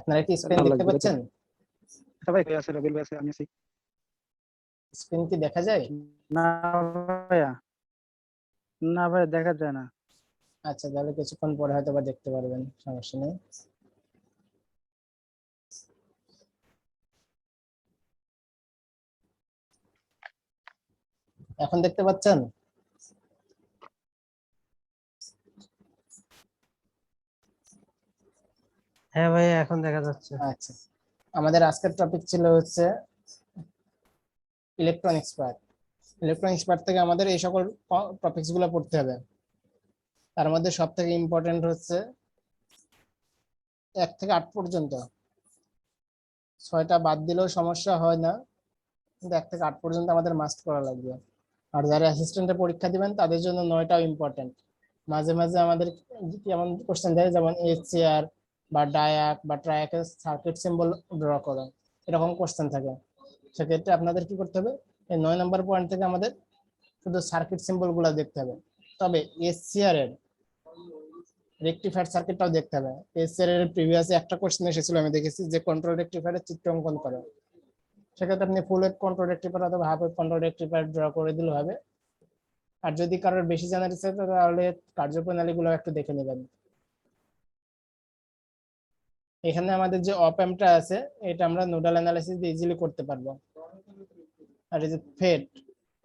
আপনারা কি স্ক্রিন ভালো দেখতে লাগবে পাচ্ছেন? সবাই কে আছে? রবিল ভাই আছে, আমি আছি। স্ক্রিন কি দেখা যায়? না ভাইয়া, না ভাই দেখা যায় না। আচ্ছা, তাহলে কিছুক্ষণ পরে হয়তো বা দেখতে পারবেন, সমস্যা নেই। এখন দেখতে পাচ্ছেন? হ্যাঁ ভাই, এখন দেখা যাচ্ছে। আচ্ছা, আমাদের আজকের টপিক ছিল হচ্ছে ইলেকট্রনিক্স পার্ট। ইলেকট্রনিক্স পার্ট থেকে আমাদের এই সকল টপিকস গুলো পড়তে হবে। তার মধ্যে সব থেকে ইম্পর্টেন্ট হচ্ছে 1 থেকে 8 পর্যন্ত। 6টা বাদ দিলেও সমস্যা হয় না, কিন্তু 1 থেকে 8 পর্যন্ত আমাদের মাস্ট করা লাগবে। আর যারা অ্যাসিস্ট্যান্টে পরীক্ষা দিবেন তাদের জন্য 9টাও ইম্পর্টেন্ট। মাঝে মাঝে আমাদের কেমন কোশ্চেন দেয়, যেমন এইচসিআর বা ডায়াক বা ট্রায়াকের সার্কিট সিম্বল ড্র করো, এরকম কোশ্চেন থাকে। সেক্ষেত্রে আপনাদের কি করতে হবে, এই 9 নম্বর পয়েন্ট থেকে আমাদের শুধু সার্কিট সিম্বল গুলা দেখতে হবে। তবে এসসিআর এর রেকটিফায়ার সার্কিটটাও দেখতে হবে। এসসিআর এর প্রিভিয়াসে একটা কোশ্চেন এসেছিল, আমি দেখেছি, যে কন্ট্রোল রেকটিফায়ারের চিত্র অঙ্কন করে। সেক্ষেত্রে আপনি ফুল ওয়েভ কন্ট্রোল রেকটিফায়ার অথবা half wave control rectifier draw করে দিলে হবে। আর যদি কারোর বেশি জানার ইচ্ছা থাকে তাহলে কার্যপ্রণালী গুলো একটু দেখে নেবেন। এখানে আমাদের যে অপ অ্যাম্পটা আছে, এটা আমরা নোডাল অ্যানালাইসিস দিয়ে ইজিলি করতে পারবো। আর এই যে ফেট,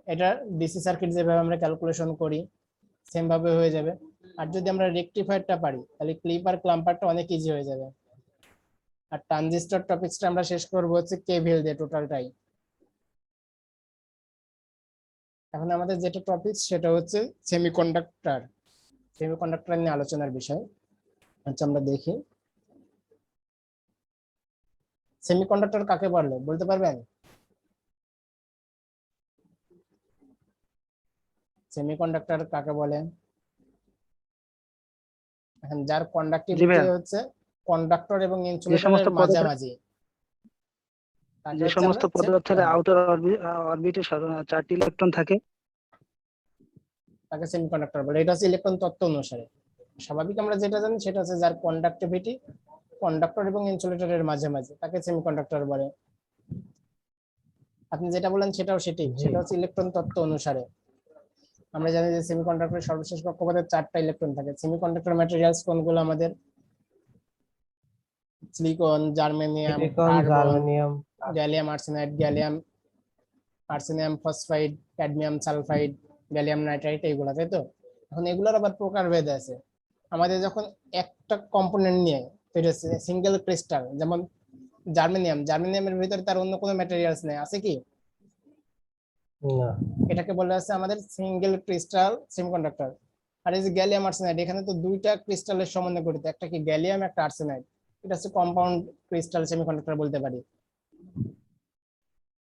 এটা ডিসি সার্কিট যেভাবে আমরা ক্যালকুলেশন করি সেম ভাবে হয়ে যাবে। আর যদি আমরা রেকটিফায়ারটা পারি তাহলে ক্লিপ আর ক্লাম্পারটা অনেক ইজি হয়ে যাবে। আর ট্রানজিস্টর টপিকসটা আমরা শেষ করবো হচ্ছে কেভিএল দিয়ে টোটালটাই। এখন আমাদের যেটা টপিক সেটা হচ্ছে সেমিকন্ডাক্টর। সেমিকন্ডাক্টর নিয়ে আলোচনার বিষয়। আচ্ছা, আমরা দেখি সেমিকন্ডাক্টর কাকে বলে, বলতে পারবেন? সেমিকন্ডাক্টর কাকে বলে? এখন যার জি কন্ডাক্টিভিটি ভাইয়া, হচ্ছে কন্ডাক্টর এবং যে ইনসুলেটরের সমস্ত পদার্থ, মাঝামাঝি, তাকে যে হচ্ছে আমরা সমস্ত পদার্থের হ্যাঁ, আউটার অরবিটে 4টি ইলেকট্রন থাকে। তাকে সেমিকন্ডাক্টর বলে। এটা হচ্ছে ইলেকট্রন তত্ত্ব অনুসারে। স্বাভাবিক আমরা যেটা জানি সেটা হচ্ছে যার কন্ডাক্টিভিটি কন্ডাক্টর এবং ইনসুলেটরের মাঝামাঝি, তাকে সেমিকন্ডাক্টর বলে। আপনি যেটা বলেন সেটাও সেটাই, জি। সেটা হচ্ছে ইলেকট্রন তত্ত্ব অনুসারে। আমরা জানি যে সেমিকন্ডাক্টরের সর্বশেষ কক্ষপথে 4টা ইলেকট্রন থাকে। সেমিকন্ডাক্টর ম্যাটেরিয়ালস কোনগুলো আমাদের? Silicon, germanium, silicon, carbon, germanium. Gallium arsenide, gallium arsenium phosphide, cadmium sulphide, gallium nitrite, এইগুলা, তাই তো? এখন এগুলোর আবার প্রকারভেদ আছে। আমাদের যখন একটা কম্পোনেন্ট নিয়ে তৈরি হচ্ছে সিঙ্গেল ক্রিস্টাল, যেমন জার্মেনিয়ামের ভিতরে তার অন্য কোনো ম্যাটেরিয়ালস নেই, আছে কি? না। এটাকে বলা আছে আমাদের সিঙ্গেল ক্রিস্টাল সেমিকন্ডাক্টর। আর এই যে গ্যালিয়াম আর্সেনাইড, এখানে তো 2টা ক্রিস্টালের সমন্বয়ে গঠিত, একটা কি গ্যালিয়াম, একটা আর্সেনাইড। এটা হচ্ছে কম্পাউন্ড ক্রিস্টাল সেমিকন্ডাক্টর বলতে পারি।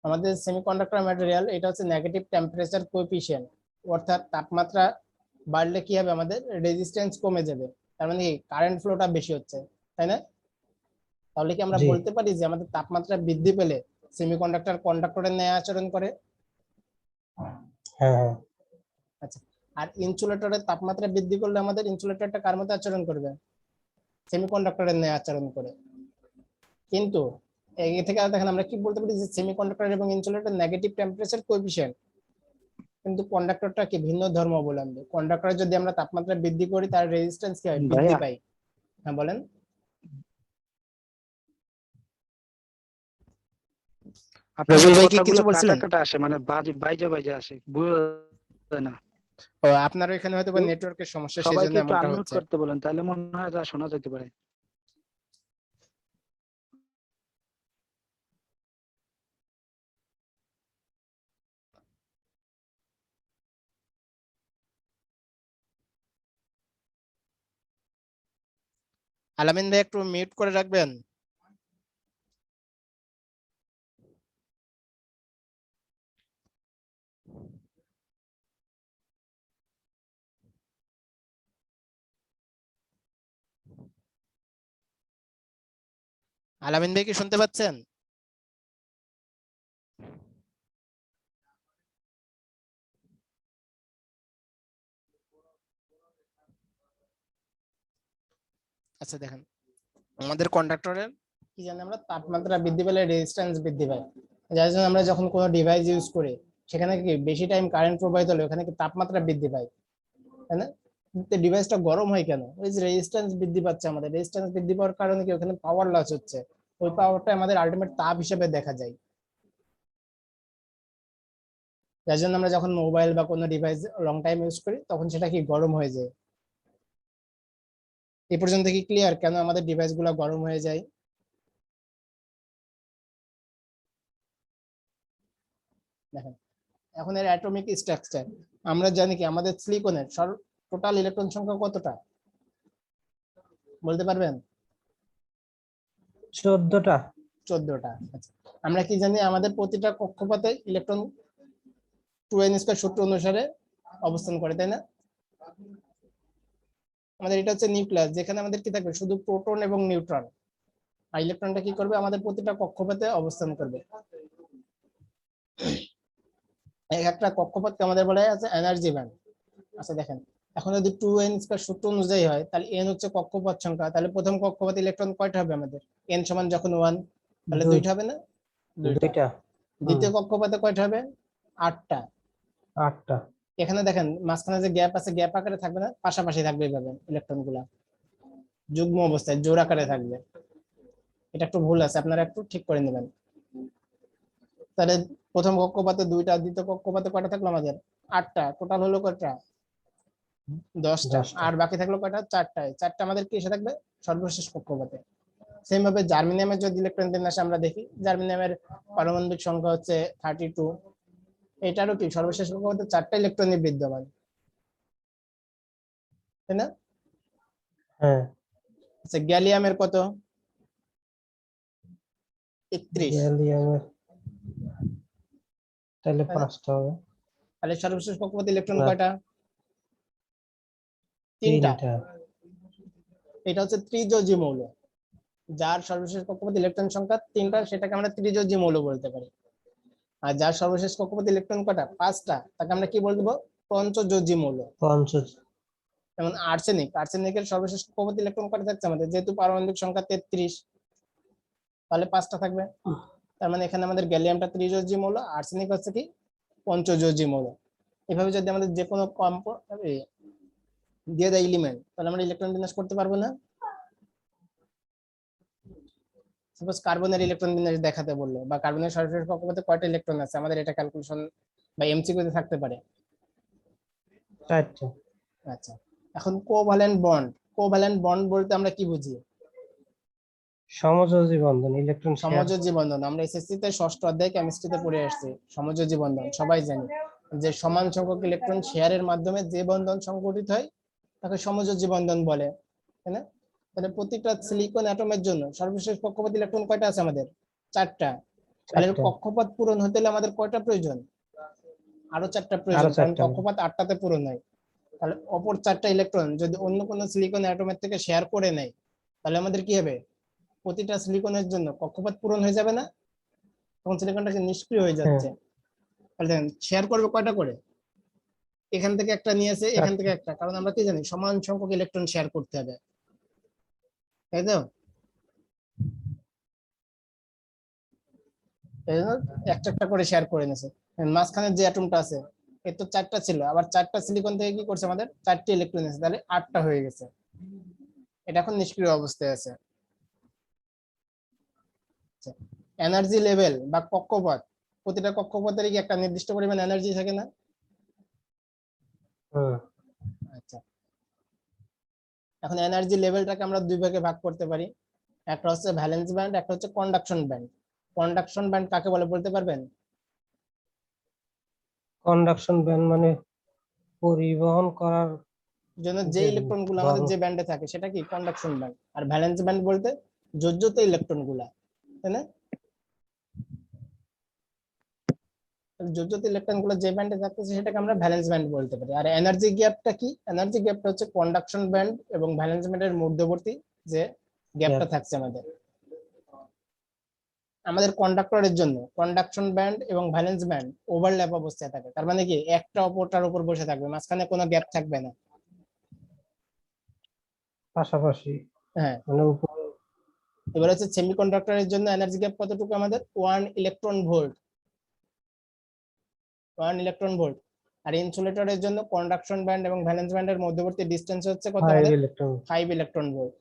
আমাদের সেমিকন্ডাক্টর ম্যাটেরিয়াল, এটা হচ্ছে নেগেটিভ টেম্পারেচার কোএফিসিয়েন্ট, অর্থাৎ তাপমাত্রা বাড়লে কি হবে, আমাদের রেজিস্ট্যান্স কমে যাবে। তার মানে কি, কারেন্ট ফ্লোটা বেশি হচ্ছে, তাই না? তাহলে কি আমরা জি। বলতে পারি যে আমাদের তাপমাত্রা বৃদ্ধি পেলে সেমিকন্ডাক্টর কন্ডাক্টরের ন্যায় আচরণ করে? হ্যাঁ হ্যাঁ। আচ্ছা, আর ইনসুলেটরের তাপমাত্রা বৃদ্ধি করলে আমাদের ইনসুলেটরটা কার মতো আচরণ করবে? সেমিকন্ডাক্টরের ন্যায় আচরণ করে। কিন্তু এই থেকে দেখেন আমরা কি বলতে পারি, যে সেমিকন্ডাক্টর এবং ইনসুলেটর নেগেটিভ টেম্পারেচার কোএফিসিয়েন্ট, কিন্তু কন্ডাক্টরটা কি ভিন্ন ধর্মাবলম্বী। কন্ডাক্টরে যদি আমরা তাপমাত্রা বৃদ্ধি করি তার রেজিস্ট্যান্স কি হয়, বৃদ্ধি ভাইয়া, পায়। হ্যাঁ বলেন। আপনার রবিউল ভাই কি কথাগুলো কিছু কাটা বলছিলেন? কাটা আসে, মানে বাইজা বাইজা আসে, বোঝা যায় না। ও, আপনার এখানে হয়তো বা কেউ নেটওয়ার্কের সমস্যা, সেই জন্য সবাইকে একটু এমনটা আনমিউট হচ্ছে। করতে বলেন, তাহলে মনে হয় যা শোনা যেতে পারে। আলামিন ভাই একটু মিউট করে রাখবেন। আলামিন ভাই কি শুনতে পাচ্ছেন? আচ্ছা দেখেন, আমাদের কন্ডাক্টরের কি জানি আমরা, তাপমাত্রা বৃদ্ধি পেলে রেজিস্ট্যান্স বৃদ্ধি পায়। যার জন্য আমরা যখন কোনো ডিভাইস ইউজ করি সেখানে কি বেশি টাইম কারেন্ট প্রবাহিত হলে ওখানে কি তাপমাত্রা বৃদ্ধি পায়, তাই না? ডিভাইসটা গরম হয় কেন? ওই যে রেজিস্ট্যান্স বৃদ্ধি পাচ্ছে, আমাদের রেজিস্ট্যান্স বৃদ্ধি পাওয়ার কারণে কি ওখানে পাওয়ার লস হচ্ছে, ওই পাওয়ারটা আমাদের আলটিমেট তাপ হিসেবে দেখা যায়। যার জন্য আমরা যখন মোবাইল বা কোনো ডিভাইস লং টাইম ইউজ করি তখন সেটা কি গরম হয়ে যায়। এই পর্যন্ত কি ক্লিয়ার কেন আমাদের ডিভাইস গুলো গরম হয়ে যায়? দেখেন এখন এর অ্যাটমিক স্ট্রাকচার আমরা জানি কি আমাদের সিলিকনের টোটাল ইলেকট্রন সংখ্যা কতটা বলতে পারবেন? 14টা। 14টা। আচ্ছা, আমরা কি জানি আমাদের প্রতিটা কক্ষপথে ইলেকট্রন 2n স্কয়ার সূত্র অনুসারে অবস্থান করে, তাই না? আমাদের এটা হচ্ছে নিউক্লিয়াস, যেখানে আমাদের কি থাকবে শুধু প্রোটন এবং নিউট্রন, আর ইলেকট্রনটা কি করবে আমাদের প্রতিটা কক্ষপথে অবস্থান করবে। এক একটা কক্ষপথকে আমাদের বলা আছে এনার্জি ব্যান্ড। আচ্ছা দেখেন, এখন যদি 2n স্কয়ার সূত্র অনুযায়ী হয় তাহলে n হচ্ছে কক্ষপথ সংখ্যা, তাহলে প্রথম কক্ষপথে ইলেকট্রন কয়টা হবে আমাদের? n সমান যখন 1 তাহলে 2টা হবে না? 2টা। দ্বিতীয় কক্ষপথে কয়টা হবে? 8টা। 8টা। এখানে দেখেন মাঝখানে যে গ্যাপ আছে, গ্যাপ আকারে থাকবে না, পাশাপাশি থাকবে এইভাবে ইলেকট্রন গুলা যুগ্ম অবস্থায় জোড় আকারে থাকবে। এটা একটু ভুল আছে, আপনারা একটু ঠিক করে নেবেন। তাহলে প্রথম কক্ষপথে 2টা, দ্বিতীয় কক্ষপথে কয়টা থাকলো আমাদের? 8টা। টোটাল হলো কয়টা? 10টা। 10টা। আর বাকি থাকলো কয়টা? 4টায়। 4টা আমাদের কি এসে থাকবে সর্বশেষ কক্ষপথে। সেম ভাবে জার্মেনিয়ামের যদি ইলেকট্রন বিন্যাস আমরা দেখি, জার্মেনিয়ামের পারমাণবিক সংখ্যা হচ্ছে 32। এটারও কি সর্বশেষ কক্ষপথে 4টা ইলেকট্রনই বিদ্যমান, তাই না? হ্যাঁ। আচ্ছা গ্যালিয়ামের কত? 31। গ্যালিয়ামের তাহলে তাই না? 5টা হবে। তাহলে সর্বশেষ কক্ষপথে ইলেকট্রন না, কয়টা? 3টা। 3টা। এটা হচ্ছে ত্রিযোজী মৌল, যার সর্বশেষ কক্ষপথে ইলেকট্রন সংখ্যা 3টা সেটাকে আমরা ত্রিযোজী মৌল বলতে পারি। আর যার সর্বশেষ কক্ষপথে ইলেকট্রন কয়টা? 5টা, তাকে আমরা কি বলবো? পঞ্চযোজী মৌল। পঞ্চজ। যেমন আর্সেনিক, আর্সেনিকের সর্বশেষ কক্ষপথে ইলেকট্রন কয়টা থাকছে আমাদের? যেহেতু পারমাণবিক সংখ্যা 33 তাহলে 5টা থাকবে। তার মানে এখানে আমাদের গ্যালিয়ামটা ত্রিযোজী মৌল, আর্সেনিক হচ্ছে কি পঞ্চযোজী মৌল। এভাবে যদি আমাদের যে কোনো দিয়ে দেয় এলিমেন্ট তাহলে আমরা ইলেকট্রন বিন্যাস করতে পারবো না। সাপোজ কার্বনের ইলেকট্রন বিন্যাস দেখাতে বললো, বা কার্বনের সর্বশেষ কক্ষপথে কয়টা ইলেকট্রন আছে আমাদের, এটা ক্যালকুলেশন বা এমসিকিউ তে থাকতে পারে। 4টা। আচ্ছা, এখন কোভ্যালেন্ট বন্ড। কোভ্যালেন্ট বন্ড বলতে আমরা কি বুঝি? সমযোজী বন্ধন, ইলেকট্রন শেয়ার। সমযোজী বন্ধন। আমরা এসএসসি তে ষষ্ঠ অধ্যায় কেমিস্ট্রিতে পড়ে আসছি সমযোজী বন্ধন, সবাই জানি যে সমান সংখ্যক ইলেকট্রন শেয়ারের মাধ্যমে যে বন্ধন সংগঠিত হয় তাকে সমযোজী বন্ধন বলে, তাই না? তাহলে প্রতিটা সিলিকন অ্যাটমের জন্য সর্বশেষ কক্ষপথ ইলেকট্রন কয়টা আছে আমাদের? 4টা। তাহলে 4টা। কক্ষপথ পূরণ হতে হলে আমাদের কয়টা প্রয়োজন? আরো 4টা আরো প্রয়োজন, কারণ 4টা। কক্ষপথ 8টাতে পূরণ হয়। তাহলে অপর 4টা ইলেকট্রন যদি অন্য কোনো সিলিকন অ্যাটমের থেকে শেয়ার করে নেয় তাহলে আমাদের কি হবে? প্রতিটা সিলিকনের জন্য কক্ষপথ পূরণ হয়ে যাবে না, তখন সিলিকনটা নিষ্ক্রিয় হয়ে হ্যাঁ, যাচ্ছে। তাহলে দেখেন শেয়ার করবে কয়টা করে? এখান থেকে একটা নিয়েছে, এখান 4টা। থেকে একটা, কারণ আমরা কি জানি সমান সংখ্যক ইলেকট্রন শেয়ার করতে হবে, তাই তো? এই জন্য একটা একটা করে শেয়ার করে নিয়েছে। মাঝখানে যে অ্যাটমটা আছে এর তো 4টা ছিল, আবার 4টা সিলিকন থেকে কি করছে আমাদের 4টি ইলেকট্রন আছে, তাহলে 8টা হয়ে গেছে। এটা এখন নিষ্ক্রিয় অবস্থায় আছে। এনার্জি লেভেল বা কক্ষপথ, প্রতিটা কক্ষপথের কি একটা নির্দিষ্ট পরিমাণ এনার্জি থাকে না? হুম। আচ্ছা, এখন এনার্জি লেভেলটাকে আমরা দুই ভাগে ভাগ করতে পারি, একটা হচ্ছে ভ্যালেন্স ব্যান্ড, একটা হচ্ছে কন্ডাকশন ব্যান্ড। কন্ডাকশন ব্যান্ড কাকে বলে বলতে পারবেন? কন্ডাকশন ব্যান্ড মানে পরিবহন করার জন্য যে যে ইলেকট্রন গুলো আমাদের ধর্ম। যে ব্যান্ডে থাকে সেটা কি কন্ডাকশন ব্যান্ড। আর ভ্যালেন্স ব্যান্ড বলতে যোজ্যত ইলেকট্রন গুলা, তাই না? যোজ্যত ইলেকট্রন গুলো যে ব্যান্ডে থাকতেছে সেটাকে আমরা ভ্যালেন্স ব্যান্ড বলতে পারি। আর এনার্জি গ্যাপটা কি? এনার্জি গ্যাপটা হচ্ছে কন্ডাকশন ব্যান্ড এবং ভ্যালেন্স ব্যান্ডের মধ্যবর্তী যে গ্যাপটা থাকছে আমাদের। আমাদের কন্ডাক্টরের জন্য কন্ডাকশন ব্যান্ড এবং ভ্যালেন্স ব্যান্ড ওভারল্যাপ অবস্থায় থাকে, তার মানে কি একটা অপরটার উপর বসে থাকবে, মাঝখানে কোনো গ্যাপ থাকবে না। পাশাপাশি হ্যাঁ, মানে উপর এবার হচ্ছে সেমিকন্ডাক্টরের জন্য এনার্জি গ্যাপ কতটুকু আমাদের 1 ইলেকট্রন ভোল্ট, 1 ইলেকট্রন ভোল্ট। আর ইনসুলেটরের জন্য কন্ডাকশন ব্যান্ড এবং ভ্যালেন্স ব্যান্ডের মধ্যবর্তী ডিসটেন্স হচ্ছে কত 5 আমাদের ইলেকট্রন। 5 electron volt.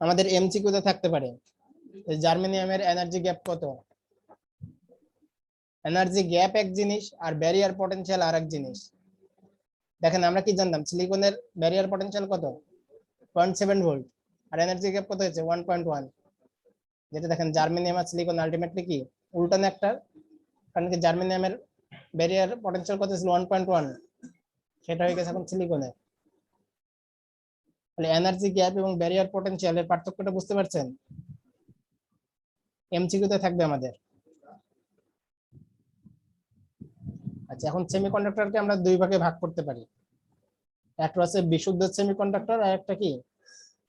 আমাদের এমসিকিউতে থাকতে পারে জার্মেনিয়ামের এনার্জি গ্যাপ কত। এনার্জি গ্যাপ এক জিনিস আর ব্যারিয়ার পটেনশিয়াল আরেক জিনিস। দেখেন আমরা কি জানতাম সিলিকনের ব্যারিয়ার পটেনশিয়াল কত 0.7 ভোল্ট আর এনার্জি গ্যাপ কত হচ্ছে 1.1। যেটা দেখেন জার্মেনিয়াম আর সিলিকন আলটিমেটলি কি উল্টানো একটা, কারণ কি জার্মেনিয়ামের ব্যারিয়ার পটেনশিয়াল কত ছিল 1.1, সেটা হয়ে গেছে এখন সিলিকনের। তাহলে এনার্জি গ্যাপ এবং ব্যারিয়ার পটেনশিয়ালের পার্থক্যটা বুঝতে পারছেন, এমসিকিউতে থাকবে আমাদের। আচ্ছা এখন সেমিকন্ডাক্টরকে আমরা দুই ভাগে ভাগ করতে পারি, একটা হচ্ছে বিশুদ্ধ সেমিকন্ডাক্টর আর একটা কি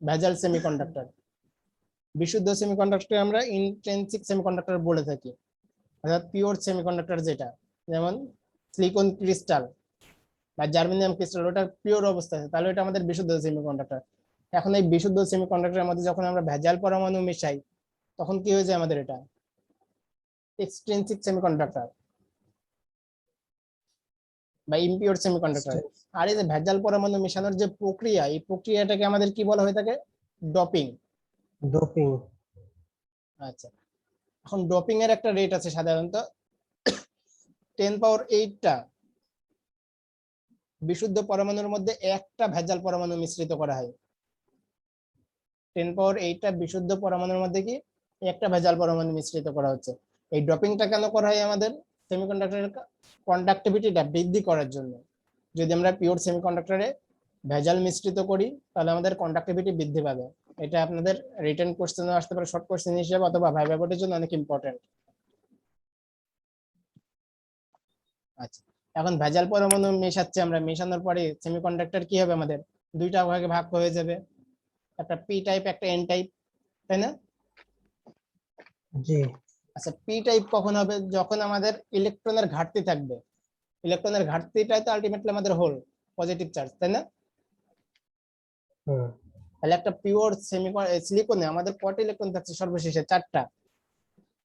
ভেজাল সেমিকন্ডাক্টর। বিশুদ্ধ সেমিকন্ডাক্টর আমরা ইন্ট্রিনসিক সেমিকন্ডাক্টর বলে থাকি, অর্থাৎ পিওর সেমিকন্ডাক্টর যেটা, যেমন সিলিকন ক্রিস্টাল বা জার্মেনিয়াম ক্রিস্টাল, ওটা পিওর অবস্থা আছে, তাহলে এটা আমাদের বিশুদ্ধ সেমিকন্ডাক্টর। এখন এই বিশুদ্ধ সেমিকন্ডাক্টরের মধ্যে যখন আমরা ভেজাল পরমাণু মিশাই তখন কি হয়ে যায় আমাদের এটা এক্সট্রিনসিক সেমিকন্ডাক্টর বা ইমপিওর সেমিকন্ডাক্টর। আর এই যে ভেজাল পরমাণু মেশানোর যে প্রক্রিয়া, এই প্রক্রিয়াটাকে আমাদের কি বলা হয়ে থাকে ডপিং। ডোপিং। আচ্ছা এখন ডপিং এর একটা রেট আছে সাধারণত 10⁸ বিশুদ্ধ পরমাণুর মধ্যে একটা ভেজাল পরমাণু মিশ্রিত করা হয়। 10⁸ বিশুদ্ধ পরমাণুর মধ্যে কি একটা ভেজাল পরমাণু মিশ্রিত করা হচ্ছে। এই ডপিংটা কেন করা হয় আমাদের সেমিকন্ডাক্টরের কন্ডাক্টিভিটিটা বৃদ্ধি করার জন্য। যদি আমরা পিওর সেমিকন্ডাক্টরে ভেজাল মিশ্রিত করি তাহলে আমাদের কন্ডাক্টিভিটি বৃদ্ধি পাবে। এটা আপনাদের রিটেন কোশ্চেনে আসতে পারে, শর্ট কোশ্চেন হিসেবে অথবা ভাইভা বোর্ডের জন্য অনেক ইম্পর্টেন্ট। আচ্ছা এখন ভেজাল পরমাণু মেশাচ্ছে, আমরা মেশানোর পরে সেমিকন্ডাক্টর কি হবে আমাদের দুইটা ভাগে ভাগ হয়ে যাবে, একটা পি টাইপ একটা এন টাইপ, তাই না? জি। আচ্ছা পি টাইপ কখন হবে, যখন আমাদের ইলেকট্রনের ঘাটতি থাকবে। ইলেকট্রনের ঘাটতিটাই তো আলটিমেটলি আমাদের হোল পজিটিভ চার্জ, তাই না? তাহলে একটা পিওর সিলিকনে আমাদের কয়টা ইলেকট্রন থাকছে সর্বশেষে 4টা।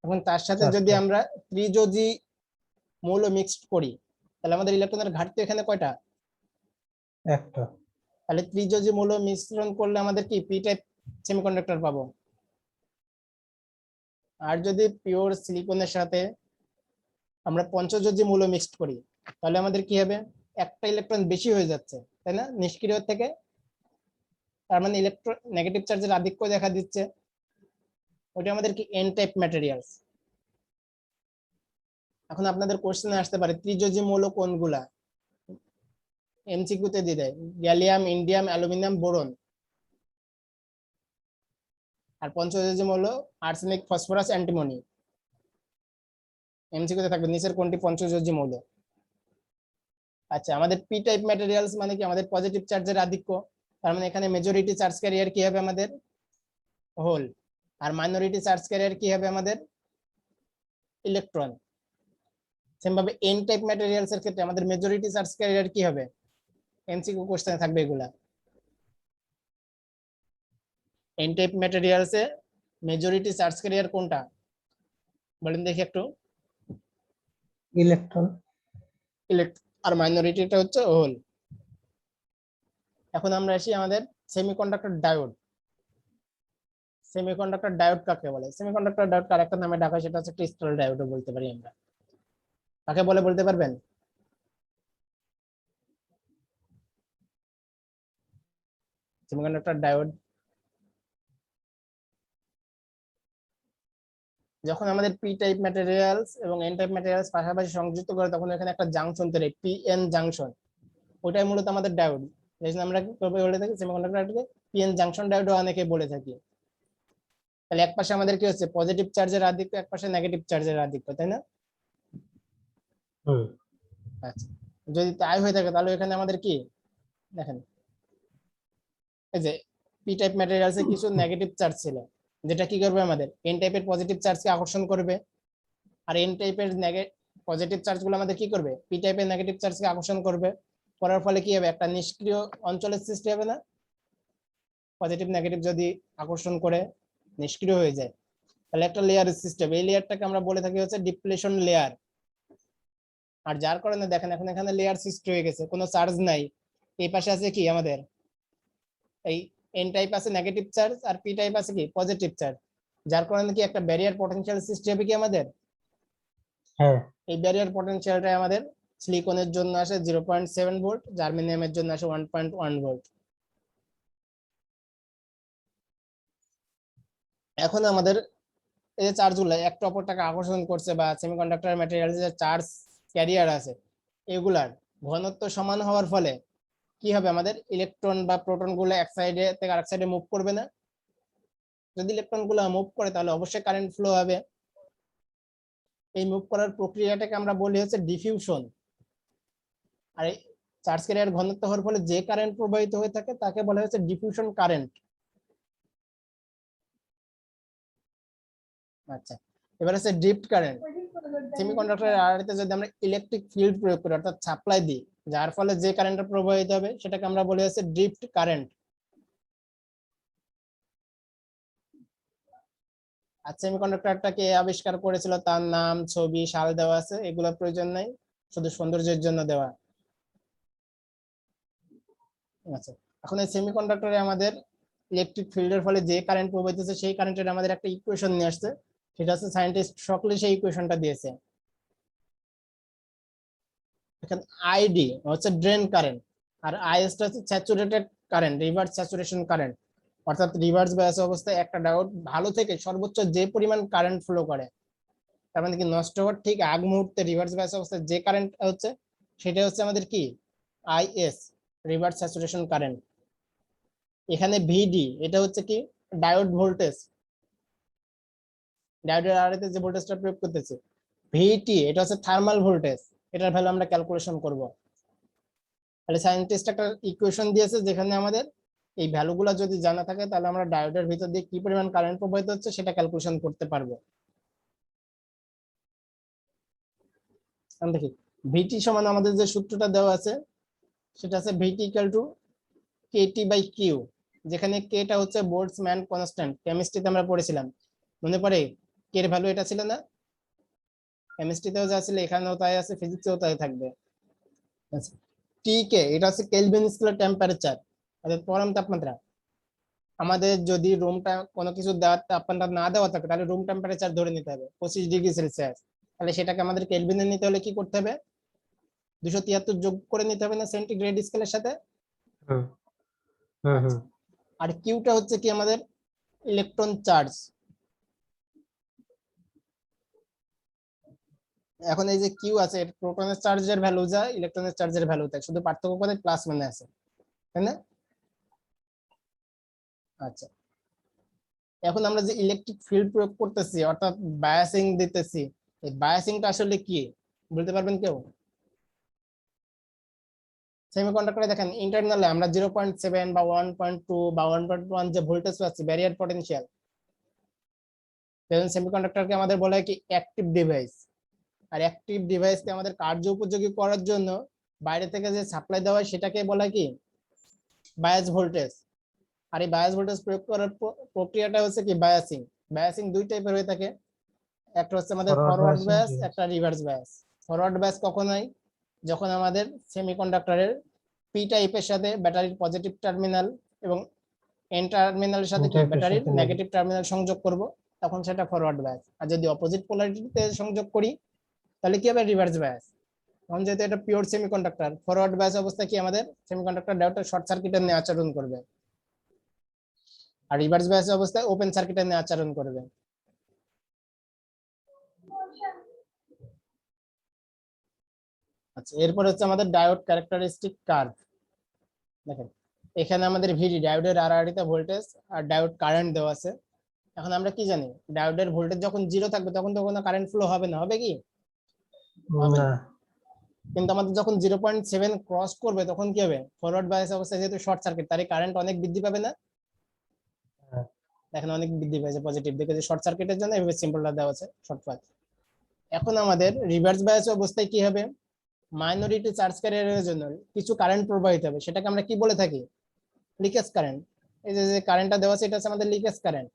এখন তার সাথে যদি 4টা। আমরা ত্রিযোজী মৌল মিক্সড করি তাহলে আমাদের ইলেকট্রনের ঘাটতি এখানে কয়টা, একটা। তাহলে ত্রিযোজী মৌল মিশ্রণ করলে আমাদের কি পি টাইপ সেমিকন্ডাক্টর পাবো। আর যদি পিওর সিলিকনের সাথে আমরা পঞ্চযোজী মৌল মিক্সড করি তাহলে আমাদের কি হবে একটা ইলেকট্রন বেশি হয়ে যাচ্ছে, তাই না, নিষ্ক্রিয় থেকে। তার মানে ইলেকট্রন নেগেটিভ চার্জের আধিক্য দেখা দিচ্ছে, ওটা আমাদের কি এন টাইপ ম্যাটেরিয়ালস। এখন আপনাদের কোশ্চেনে আসতে পারে ত্রিযোজী মৌল কোনগুলা, এমসিকিউতে দিয়ে দেয় গ্যালিয়াম, ইন্ডিয়াম, অ্যালুমিনিয়াম, বোরন। আর পঞ্চযোজী মৌল আর্সেনিক, ফসফরাস, অ্যান্টিমনি। এমসিকিউতে থাকবে নিচের কোনটি পঞ্চযোজী মৌল। আচ্ছা আমাদের পি টাইপ ম্যাটেরিয়ালস মানে কি আমাদের পজিটিভ চার্জের আধিক্য, তার মানে এখানে মেজরিটি চার্জ ক্যারিয়ার কি হবে আমাদের হোল, আর মাইনরিটি চার্জ ক্যারিয়ার কি হবে আমাদের ইলেকট্রন। সেম ভাবে এন টাইপ ম্যাটেরিয়ালস এর ক্ষেত্রে আমাদের মেজরিটি চার্জ ক্যারিয়ার কি হবে, এমসিকিউ কোশ্চেনে থাকবে এগুলা। এন টাইপ ম্যাটেরিয়ালস এ মেজরিটি চার্জ ক্যারিয়ার কোনটা বলেন দেখি একটু। ইলেকট্রন। আর মাইনরিটিটা হচ্ছে হোল। এখন আমরা আসি আমাদের সেমিকন্ডাক্টর ডায়োড। সেমিকন্ডাক্টর ডায়োড কাকে বলে, সেমিকন্ডাক্টর ডায়োড কার একটা নামে ডাকা, সেটা হচ্ছে ক্রিস্টাল ডায়োডও বলতে পারি আমরা। কাকে বলে বলতে পারবেন? সেমিকন্ডাক্টর ডায়োড যখন আমাদের পি টাইপ ম্যাটেরিয়ালস এবং এন টাইপ ম্যাটেরিয়ালস পাশাপাশি সংযুক্ত করে তখন এখানে একটা জাংশন তৈরি, পি এন জাংশন, ওটাই মূলত আমাদের ডায়োড। এই জন্য আমরা বলে থাকি সেমিকন্ডাক্টরকে পি এন জাংশন ডায়োডও অনেকে বলে থাকি। তাহলে এক পাশে আমাদের কি হচ্ছে পজিটিভ চার্জের আধিক্য, এক পাশে নেগেটিভ চার্জের আধিক্য, তাই না? আচ্ছা যদি তাই হয়ে থাকে তাহলে এখানে আমাদের কি দেখেন এই যে পি টাইপ ম্যাটেরিয়ালসে কিছু নেগেটিভ চার্জ ছিল, যেটা কি করবে আমাদের এন টাইপের পজিটিভ চার্জকে আকর্ষণ করবে, আর এন টাইপের পজিটিভ চার্জগুলো আমাদের কি করবে পি টাইপের নেগেটিভ চার্জকে আকর্ষণ করবে। করার ফলে কি হবে একটা নিষ্ক্রিয় অঞ্চলের সৃষ্টি হবে না, পজিটিভ নেগেটিভ যদি আকর্ষণ করে। নিষ্ক্রিয় হয়ে যায়, তাহলে একটা লেয়ারের সিস্টেম, এই লেয়ারটাকে আমরা বলে থাকি হচ্ছে ডিপ্লেশন লেয়ার। আর যার কারণে দেখেন এখন এখানে লেয়ার সৃষ্টি হয়ে গেছে, কোনো চার্জ নাই। এই পাশে আছে কি আমাদের এই এন টাইপ আছে নেগেটিভ চার্জ, আর পি টাইপ আছে কি পজিটিভ চার্জ, যার কারণে কি একটা ব্যারিয়ার পটেনশিয়াল সৃষ্টি হবে কি আমাদের। হ্যাঁ এই ব্যারিয়ার পটেনশিয়ালটা আমাদের সিলিকনের জন্য আসে 0.7 ভোল্ট, জার্মেনিয়ামের জন্য আসে 1.1 ভোল্ট। এখন আমাদের এই যে চার্জগুলো একটা অপরটাকে আকর্ষণ করছে বা সেমিকন্ডাক্টর ম্যাটেরিয়াল যে চার্জ ক্যারিয়ার আছে এগুলার ঘনত্ব সমান হওয়ার ফলে কি হবে, আমাদের ইলেকট্রন বা প্রোটন গুলো এক সাইডে থেকে আরেক সাইডে মুভ করবে না। যদি ইলেকট্রন গুলো মুভ করে তাহলে অবশ্যই কারেন্ট ফ্লো হবে। এই মুভ করার প্রক্রিয়াটাকে আমরা বলি হচ্ছে ডিফিউশন। আর এই চার্জ ক্যারিয়ার ঘনত্ব হওয়ার ফলে যে কারেন্ট প্রবাহিত হয়ে থাকে তাকে বলা হচ্ছে ডিফিউশন কারেন্ট। আচ্ছা, এবার আছে ড্রিফট কারেন্ট। সেমিকন্ডাক্টরের আড়াতে যদি আমরা ইলেকট্রিক ফিল্ড প্রয়োগ করি অর্থাৎ সাপ্লাই দিই, যার ফলে যে কারেন্টটা প্রবাহিত হবে সেটাকে আমরা বলি হচ্ছে ড্রিফট কারেন্ট। আর সেমিকন্ডাক্টরটা কে আবিষ্কার করেছিল তার নাম, ছবি, সাল দেওয়া আছে, এগুলো প্রয়োজন নাই, শুধু সৌন্দর্যের জন্য দেওয়া। আচ্ছা, এখন এই সেমিকন্ডাক্টরে আমাদের ইলেকট্রিক ফিল্ডের ফলে যে কারেন্ট প্রবাহিত হচ্ছে সেই কারেন্টের আমাদের একটা ইকুয়েশন নিয়ে আসছে, সেটা হচ্ছে সায়েন্টিস্ট সকলে সেই ইকুয়েশনটা দিয়েছে। এখানে আইডি হচ্ছে ড্রেন কারেন্ট, আর আইএসটা হচ্ছে saturated current, reverse saturation current. অর্থাৎ রিভার্স বায়াস অবস্থায় একটা ডায়োড ভালো থেকে সর্বোচ্চ যে পরিমাণ কারেন্ট ফ্লো করে, তার মানে কি নষ্ট হওয়ার ঠিক আগ মুহূর্তে রিভার্স বায়াস অবস্থায় যে কারেন্ট হচ্ছে সেটা হচ্ছে আমাদের কি আইএস, রিভার্স স্যাচুরেশন কারেন্ট। এখানে ভিডি এটা হচ্ছে কি ডায়োড ভোল্টেজ, ডায়োডের আড়াতে যে ভোল্টেজটা প্রয়োগ করতেছে। ভিটি এটা হচ্ছে থার্মাল ভোল্টেজ, এটার ভ্যালু আমরা ক্যালকুলেশন করব। তাহলে সায়েন্টিস্ট একটা ইকুয়েশন দিয়েছে যেখানে আমাদের এই ভ্যালুগুলো যদি জানা থাকে তাহলে আমরা ডায়োডের ভিতর দিয়ে কি পরিমাণ কারেন্ট প্রবাহিত হচ্ছে সেটা ক্যালকুলেশন করতে পারবো। দেখি ভিটি সমান আমাদের যে সূত্রটা দেওয়া আছে সেটা আছে VT equal to KT by Q, যেখানে কেটা হচ্ছে বোল্টজম্যান কনস্ট্যান্ট, কেমিস্ট্রিতে আমরা পড়েছিলাম, মনে পড়ে কে এর ভ্যালু এটা ছিল না? কেমিস্ট্রিতেও যা ছিল এখানেও তাই আছে, ফিজিক্সেও তাই থাকবে। টি কে এটা হচ্ছে কেলভিন স্কেলার টেম্পারেচার, অর্থাৎ পরম তাপমাত্রা। আমাদের যদি রুমটা কোনো কিছু দেওয়ার তাপমাত্রা না দেওয়া থাকে তাহলে রুম টেম্পারেচার ধরে নিতে হবে 25°C, তাহলে সেটাকে আমাদের কেলভিনে নিতে হলে কি করতে হবে, 273 যোগ করে নিতে হবে না সেন্টিগ্রেড স্কেলের সাথে। হুম হুম হুম আর কিউটা হচ্ছে কি আমাদের ইলেকট্রন চার্জ। এখন এই যে কিউ আছে প্রোটনের চার্জের ভ্যালু যা ইলেকট্রনের চার্জের ভ্যালু তাই, শুধু পার্থক্য করে প্লাস মানে আছে, তাই না? আচ্ছা, এখন আমরা যে ইলেকট্রিক ফিল্ড প্রয়োগ করতেছি অর্থাৎ বায়াসিং দিতেছি, এই বায়াসিংটা আসলে কি বলতে পারবেন কেউ? সেমিকন্ডাক্টরে দেখেন ইন্টারনালে আমরা 0.7 বা 1.2 বা 1.1 যে ভোল্টেজ পাচ্ছি ব্যারিয়ার পটেনশিয়াল, সেমিকন্ডাক্টরকে আমাদের বলা হয় কি অ্যাক্টিভ ডিভাইস। আর অ্যাক্টিভ ডিভাইসকে আমাদের কার্য উপযোগী করার জন্য বাইরে থেকে যে সাপ্লাই দেওয়া হয় সেটাকে বলা হয় কি বায়াস ভোল্টেজ। আর এই বায়াস ভোল্টেজ প্রয়োগ করার প্রক্রিয়াটা হচ্ছে কি বায়াসিং। বায়াসিং দুই টাইপের হয়ে থাকে, একটা হচ্ছে আমাদের Forward forward bias, bias, reverse. একটা রিভার্স বায়াস। ফরওয়ার্ড বায়াস কখন হয়, যখন আমাদের সেমিকন্ডাক্টরের পি টাইপের সাথে ব্যাটারির পজিটিভ টার্মিনাল এবং এন টার্মিনালের সাথে কি N-type এর ব্যাটারির সাথে নেগেটিভ টার্মিনাল সংযোগ করব, তখন সেটা ফরওয়ার্ড বায়াস। আর যদি অপোজিট পোলারিটিতে সংযোগ করি তাহলে কি হবে রিভার্স বায়াস। এখন যেহেতু এটা পিওর সেমিকন্ডাক্টর, ফরওয়ার্ড বায়াস অবস্থায় কি আমাদের সেমিকন্ডাক্টর ডায়োডটা শর্ট সার্কিটের ন্যায় আচরণ করবে, আর রিভার্স বায়াস অবস্থায় ওপেন সার্কিটের ন্যায় আচরণ করবে। আচ্ছা, এরপর হচ্ছে আমাদের ডায়োড ক্যারেক্টারিস্টিক কার্ভ। দেখেন এখানে আমাদের ভিডি ডায়োডের আড়াআড়িতে ভোল্টেজ আর ডায়োড কারেন্ট দেওয়া আছে। এখন আমরা কি জানি ডায়োডের ভোল্টেজ যখন 0 থাকবে তখন তো কোনো কারেন্ট ফ্লো হবে না, হবে কি? হবে না না। কিন্তু আমাদের যখন 0.7 ক্রস করবে তখন কি হবে, ফরওয়ার্ড বায়াস অবস্থায় যেহেতু শর্ট সার্কিট তার কারেন্ট অনেক বৃদ্ধি পাবে না? হ্যাঁ। দেখেন অনেক বৃদ্ধি পেয়েছে পজিটিভ দিকে, যে শর্ট সার্কিটের জন্য এভাবে সিম্বলটা দেওয়া আছে শর্টকাট। এখন আমাদের রিভার্স বায়াস অবস্থায় কি হবে, মাইনরিটি চার্জ ক্যারিয়ারের জন্য কিছু কারেন্ট প্রবাহিত হবে, সেটাকে আমরা কি বলে থাকি লিকেজ কারেন্ট। এই যে কারেন্টটা দেওয়া আছে এটা হচ্ছে আমাদের লিকেজ কারেন্ট।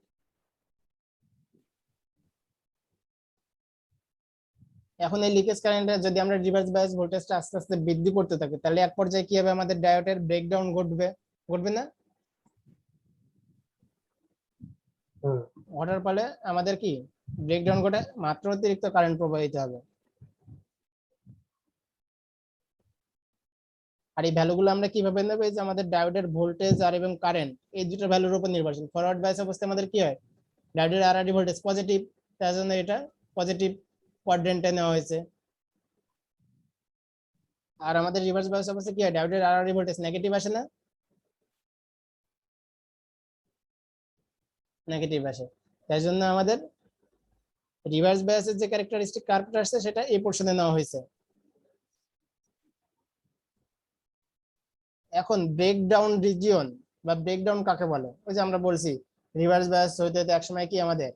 এখন এই লিকেজ কারেন্টে যদি আমরা রিভার্স বায়াস ভোল্টেজটা আস্তে আস্তে বৃদ্ধি করতে থাকি, তাহলে এক পর্যায়ে কি হবে, আমাদের ডায়োডের ব্রেকডাউন ঘটবে, ঘটবে না? হুম ঘটার ফলে আমাদের কি ব্রেকডাউন ঘটে, মাত্র অতিরিক্ত কারেন্ট প্রবাহিত হবে। আর এই ভ্যালুগুলো আমরা কিভাবে নেব, এই যে আমাদের ডায়োডের ভোল্টেজ আর এবং কারেন্ট এই দুটো ভ্যালুর উপর নির্ভরশীল। ফরওয়ার্ড বায়াস অবস্থায় আমাদের কি হয়, ডায়োডের আরআরডি ভোল্টেজ পজিটিভ, তার জন্য এটা পজিটিভ কোয়াড্রেন্টে নেওয়া হয়েছে। আর আমাদের রিভার্স বায়াস অবস্থায় কি হয়, ডায়োডের আরআরডি ভোল্টেজ নেগেটিভ আসে না, নেগেটিভ আসে। তাই জন্য আমাদের রিভার্স বায়াসের যে ক্যারেক্টারিস্টিক কার্ভটা আসছে সেটা এই পোর্শনে নেওয়া হয়েছে। এখন ব্রেকডাউন রিজিয়ন বা ব্রেকডাউন কাকে বলে, ওই যে আমরা বলছি রিভার্স বায়াস হইতে হইতে একসময় কি আমাদের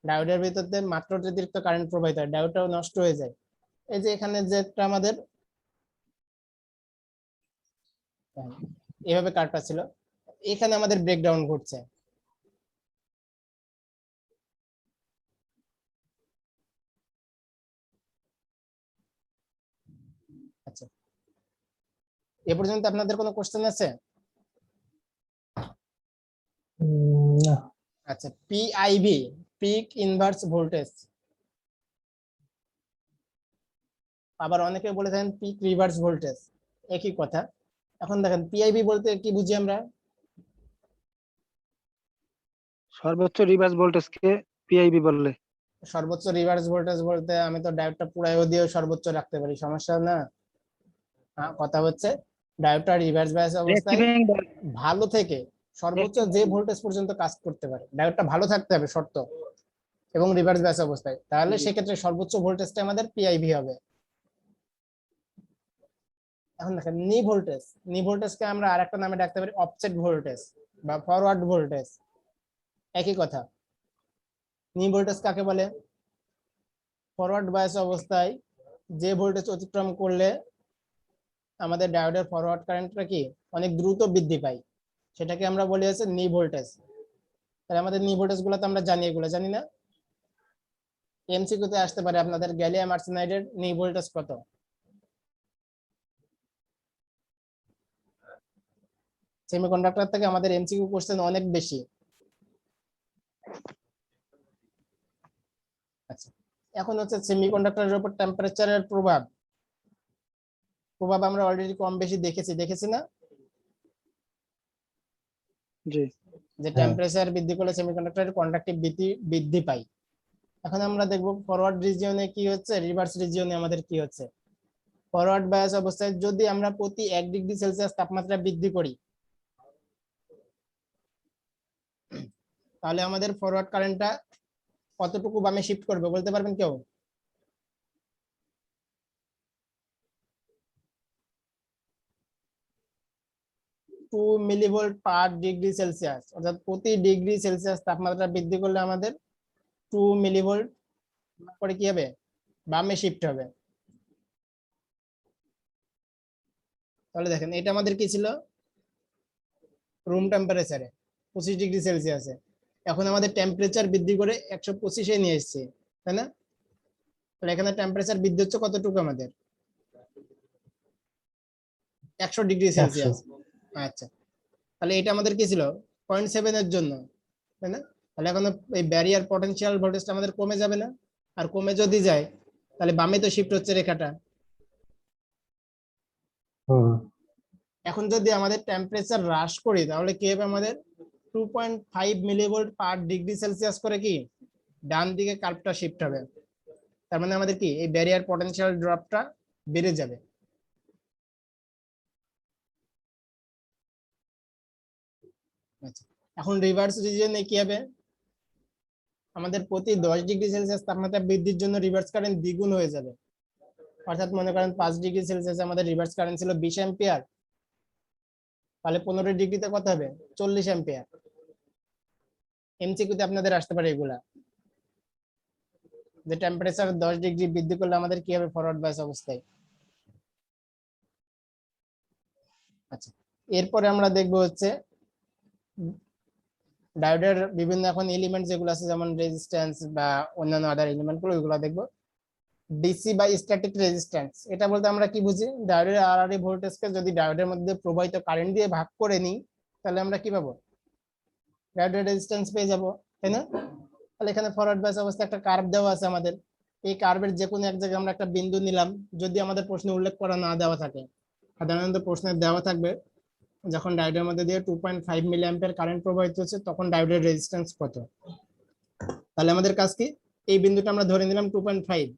ডায়োডের ভিতর দিয়ে মাত্র অতিরিক্ত কারেন্ট প্রবাহিত হয়, ডায়োডটাও নষ্ট হয়ে যায়। এই যে এখানে যেটা আমাদের এভাবে কার্ভটা ছিল, এখানে আমাদের ব্রেকডাউন ঘটছে। আচ্ছা, এ পর্যন্ত আপনাদের কোনো কোশ্চেন আছে? না আচ্ছা, পিআইভি, পিক ইনভার্স ভোল্টেজ, আবার অনেকে বলে থাকেন পিক রিভার্স ভোল্টেজ, একই কথা। এখন দেখেন পিআইভি বলতে কি বুঝি আমরা, সর্বোচ্চ রিভার্স ভোল্টেজ কে পিআইবি বললে। সর্বোচ্চ রিভার্স ভোল্টেজ বলতে আমি তো ডায়োডটা পুরাইও দিয়েও সর্বোচ্চ রাখতে পারি, সমস্যা না। কথা হচ্ছে ডায়োডটা রিভার্স বায়াস অবস্থায় ভালো থেকে সর্বোচ্চ যে ভোল্টেজ পর্যন্ত কাজ করতে পারে, ডায়োডটা ভালো থাকতে হবে শর্ত, এবং রিভার্স বায়াস অবস্থায়, তাহলে সেক্ষেত্রে সর্বোচ্চ ভোল্টেজটা আমাদের পিআইভি হবে। এখন দেখেন নি ভোল্টেজকে আমরা আরেকটা নামে ডাকতে পারি অফসেট ভোল্টেজ বা ফরওয়ার্ড ভোল্টেজ, একই কথা। নি ভোল্টেজ কাকে বলে, ফরওয়ার্ড বায়াস অবস্থায় যে ভোল্টেজ অতিক্রম করলে আমাদের ডায়োডের ফরওয়ার্ড কারেন্টটা কি অনেক দ্রুত বৃদ্ধি পায়, সেটাকে আমরা বলি হচ্ছে নি ভোল্টেজ। তাহলে আমাদের নি ভোল্টেজ গুলো তো আমরা জানি, এগুলো জানি না। এমসিকিউতে আসতে পারে আপনাদের গ্যালিয়াম আর্সেনাইডের নি ভোল্টেজ কত, সেমিকন্ডাক্টর থেকে আমাদের এমসিকিউ কোশ্চেন অনেক বেশি। আচ্ছা, এখন হচ্ছে সেমিকন্ডাক্টরের উপর টেম্পারেচারের প্রভাব, আমরা অলরেডি কম বেশি দেখেছি না, জি যে হ্যাঁ টেম্পারেচার বৃদ্ধি করলে সেমিকন্ডাক্টরের কন্ডাক্টিভিটি বৃদ্ধি পায়। এখন আমরা দেখব ফরওয়ার্ড রিজিয়নে কি হচ্ছে, রিভার্স রিজিয়নে আমাদের কি হচ্ছে। ফরওয়ার্ড বায়াস অবস্থায় যদি আমরা প্রতি 1 ডিগ্রি সেলসিয়াস তাপমাত্রা বৃদ্ধি করি, তাহলে আমাদের ফরওয়ার্ড কারেন্টটা কতটুকু বামে শিফট করবে বলতে পারবেন কেউ? Two millivolt per degree Celsius, অর্থাৎ প্রতি ডিগ্রি সেলসিয়াস তাপমাত্রা বৃদ্ধি করলে আমাদের 2 মিলিভোল্ট করে কি হবে, বামে শিফট হবে। তাহলে দেখেন এটা আমাদের কি ছিল, রুম টেম্পারেচারে 25 ডিগ্রি সেলসিয়াসে, এখন আমাদের টেম্পারেচার বৃদ্ধি করে 125-এ নিয়ে এসেছে, তাই না? তাহলে এখানে টেম্পারেচার বৃদ্ধি হচ্ছে কতটুকু আমাদের, 100 ডিগ্রি সেলসিয়াস। আচ্ছা, তাহলে এটা আমাদের কি ছিল 0.7 এর জন্য, তাই না? তাহলে এখন এই ব্যারিয়ার পটেনশিয়াল ভোল্টেজটা আমাদের কমে যাবে না, আর কমে যদি যায় তাহলে বামে তো শিফট হচ্ছে রেখাটা। হুম এখন যদি আমাদের টেম্পারেচার হ্রাস করি তাহলে কি হবে, আমাদের 2.5 মিলিভোল্ট পার ডিগ্রি সেলসিয়াস করে কি ডান দিকে কার্ভটা শিফট হবে। তার মানে আমাদের কি এই ব্যারিয়ার পটেনশিয়াল ড্রপটা বেড়ে যাবে। আচ্ছা, এখন রিভার্স রিজিয়নে কি হবে, আমাদের প্রতি 10 ডিগ্রি সেলসিয়াস তাপমাত্রা বৃদ্ধির জন্য রিভার্স কারেন্ট দ্বিগুণ হয়ে যাবে। অর্থাৎ মনে করেন 5 ডিগ্রি সেলসিয়াস আমাদের রিভার্স কারেন্ট ছিল 20 অ্যাম্পিয়ার, তাহলে 15 ডিগ্রিতে কত হবে, 40 অ্যাম্পিয়ার। এমসিকিউতে আপনাদের আসতে পারে এগুলা, যে টেম্পারেচার 10 ডিগ্রি বৃদ্ধি করলে আমাদের কি হবে ফরওয়ার্ড বায়াস অবস্থায়। আচ্ছা, এরপরে আমরা দেখবো হচ্ছে ডায়োডের বিভিন্ন এখন এলিমেন্ট যেগুলো আছে, যেমন রেজিস্ট্যান্স বা অন্যান্য আদার এলিমেন্ট গুলো, ওইগুলো দেখবো। ডিসি বা স্ট্যাটিক রেজিস্ট্যান্স। এটা বলতে আমরা কি বুঝি, ডায়োডের আরআরই ভোল্টেজকে যদি ডায়োডের মধ্যে প্রবাহিত কারেন্ট দিয়ে ভাগ করে নিই তাহলে আমরা কি পাবো, ডায়োডের রেজিস্ট্যান্স পেয়ে যাবো, তাই না? তাহলে এখানে ফরওয়ার্ড বাইস অবস্থায় একটা কার্ভ দেওয়া আছে আমাদের, এই কার্ভের যে কোনো এক জায়গায় আমরা একটা বিন্দু নিলাম, যদি আমাদের প্রশ্নে উল্লেখ করা না দেওয়া থাকে, সাধারণত প্রশ্নে দেওয়া থাকবে যখন ডায়োডের মধ্যে দিয়ে 2.5 মিলি অ্যাম্পিয়ার কারেন্ট প্রবাহিত হচ্ছে তখন ডায়োডের রেজিস্ট্যান্স কত। তাহলে আমাদের কাজ কি, এই বিন্দুটা আমরা ধরে নিলাম 2.5,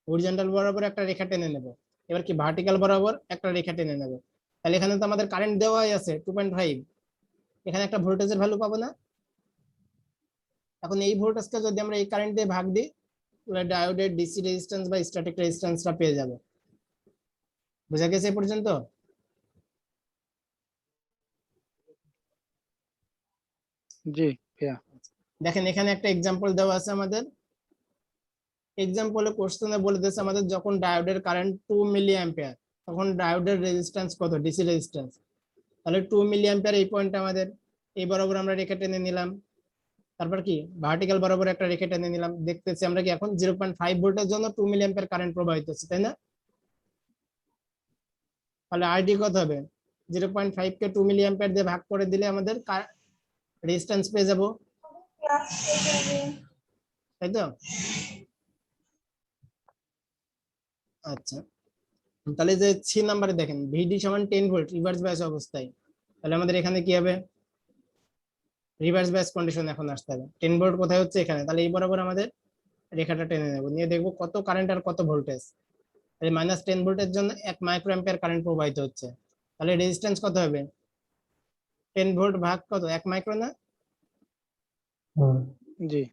হরিজন্টাল বরাবর একটা রেখা টেনে নেব, এবার কি ভার্টিক্যাল বরাবর একটা রেখা টেনে নেব। তাহলে এখানে তো আমাদের কারেন্ট দেওয়াই আছে 2.5, এখানে একটা ভোল্টেজের ভ্যালু পাবো না? এখন এই ভোল্টেজটা যদি আমরা এই কারেন্ট দিয়ে ভাগ দিই তাহলে ডায়োডের ডিসি রেজিস্ট্যান্স বা স্ট্যাটিক রেজিস্ট্যান্সটা পেয়ে যাব। বুঝা গেছে এই পর্যন্ত? জি ভাইয়া। দেখেন এখানে একটা এক্সাম্পল দেওয়া আছে আমাদের, এক্সাম্পলে কোশ্চেনে বলে দিয়েছে আমাদের যখন ডায়োডের কারেন্ট 2 মিলি অ্যাম্পিয়ার তখন ডায়োডের রেজিস্ট্যান্স কত, ডিসি রেজিস্ট্যান্স। তাহলে 2 মিলি অ্যাম্পিয়ার এই পয়েন্ট আমাদের, এই বরাবর আমরা রেখা টেনে নিলাম, তারপর কি ভার্টিক্যাল বরাবর একটা রেখা টেনে নিলাম, দেখতেছি আমরা কি এখন 0.5 ভোল্টের জন্য 2 মিলি অ্যাম্পিয়ার কারেন্ট প্রবাহিত হচ্ছে, তাই না? তাহলে আরডি কত হবে, 0.5 কে 2 মিলি অ্যাম্পিয়ার দিয়ে ভাগ করে দিলে আমাদের রেজিস্ট্যান্স পেয়ে যাব, তাই তো? আচ্ছা, তাহলে যে 6 নম্বরে দেখেন ভিডি সমান 10 ভোল্ট রিভার্স বায়াস অবস্থায়, তাহলে আমাদের এখানে কি হবে, রিভার্স বায়াস কন্ডিশন এখন আসতে হবে। 10 ভোল্ট কোথায় হচ্ছে, এখানে, তাহলে এই বরাবর আমাদের রেখাটা টেনে নেব, নিয়ে দেখবো কত কারেন্ট আর কত ভোল্টেজ। তাহলে -10 ভোল্টের জন্য 1 মাইক্রো অ্যাম্পিয়ার কারেন্ট প্রবাহিত হচ্ছে, তাহলে রেজিস্ট্যান্স কত হবে, 10 ভোল্ট ভাগ কত, 1 মাইক্রো না? হুম, জি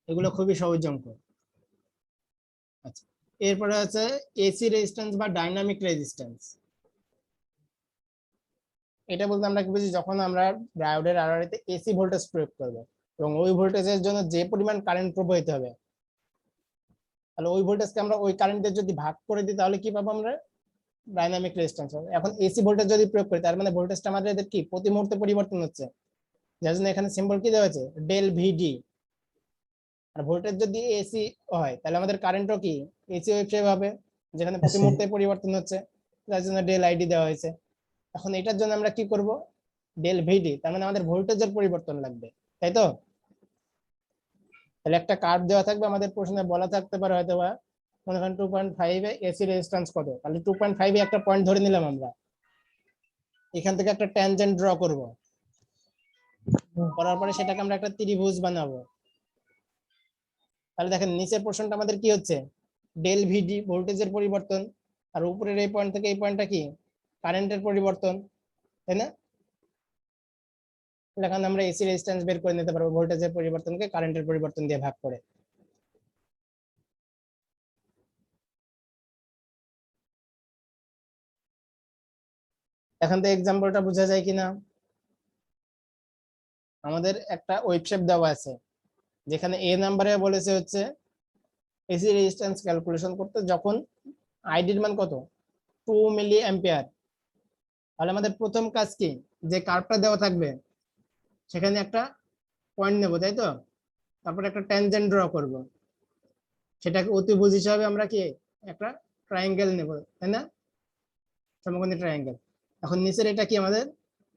এগুলো খুবই সহজ অঙ্ক। আচ্ছা, এরপরে আছে এসি রেজিস্ট্যান্স বা ডাইনামিক রেজিস্ট্যান্স। এটা বলতে আমরা কি বুঝি, যখন আমরা ডায়োডের আরআরএতে এসি ভোল্টেজ প্রয়োগ করব এবং ওই ভোল্টেজের জন্য যে পরিমাণ কারেন্ট প্রবাহিত হবে, তাহলে ওই ভোল্টেজকে আমরা ওই কারেন্টের যদি ভাগ করে দিই তাহলে কি পাবো আমরা, ডাইনামিক রেজিস্ট্যান্স হবে। এখন এসি ভোল্টেজ যদি প্রয়োগ করি তার মানে ভোল্টেজটা আমাদের কি প্রতি মুহূর্তে পরিবর্তন হচ্ছে, যার জন্য এখানে সিম্বল কি দেওয়া আছে, ডেল ভিডি। আর ভোল্টেজ যদি এসি হয় তাহলে আমাদের কারেন্টও কি এসি ওয়েভ হবে, যেখানে প্রতি AC মুহূর্তে পরিবর্তন হচ্ছে, যার জন্য ডেল আইডি দেওয়া হয়েছে। এখন এটার জন্য আমরা কি করব, ডেল ভিডি, তার মানে আমাদের ভোল্টেজের পরিবর্তন লাগবে, তাই তো? তাহলে একটা কার্ভ দেওয়া থাকবে, আমাদের প্রশ্নে বলা থাকতে পারে হয়তো বা মনে করেন 2.5 এ এসি রেজিস্ট্যান্স কত, তাহলে 2.5 এ একটা পয়েন্ট ধরে নিলাম আমরা, এখান থেকে একটা ট্যানজেন্ট ড্র করব, করার পরে সেটাকে আমরা একটা ত্রিভুজ বানাবো। তাহলে দেখেন নিচের পোর্শনটা আমাদের কি হচ্ছে, ডেল ভিডি ভোল্টেজের পরিবর্তন, আর উপরের এই পয়েন্ট থেকে এই পয়েন্টটা কি কারেন্টের পরিবর্তন, তাই না? এখন আমরা এসি রেজিস্ট্যান্স বের করে নিতে পারবো ভোল্টেজের পরিবর্তনকে কারেন্টের পরিবর্তন দিয়ে ভাগ করে। এখন তো এক্সাম্পলটা বোঝা যায় কিনা, আমাদের একটা ওয়েবশেপ দেওয়া আছে যেখানে এ নাম্বারে বলেছে হচ্ছে এসি রেজিস্ট্যান্স ক্যালকুলেশন করতে যখন আইডির মান কত 2 মিলি অ্যাম্পিয়ার। তাহলে আমাদের প্রথম কাজ কি, যে কার্ভটা দেওয়া থাকবে সেখানে একটা পয়েন্ট নেব, তাই তো? তারপর একটা ট্যানজেন্ট ড্র করব, সেটাকে অতিভুজ হিসাবে আমরা কি একটা ট্রায়াঙ্গেল নেব, তাই না? সমকোণী ট্রায়াঙ্গেল। এখন নিচের এটা কি আমাদের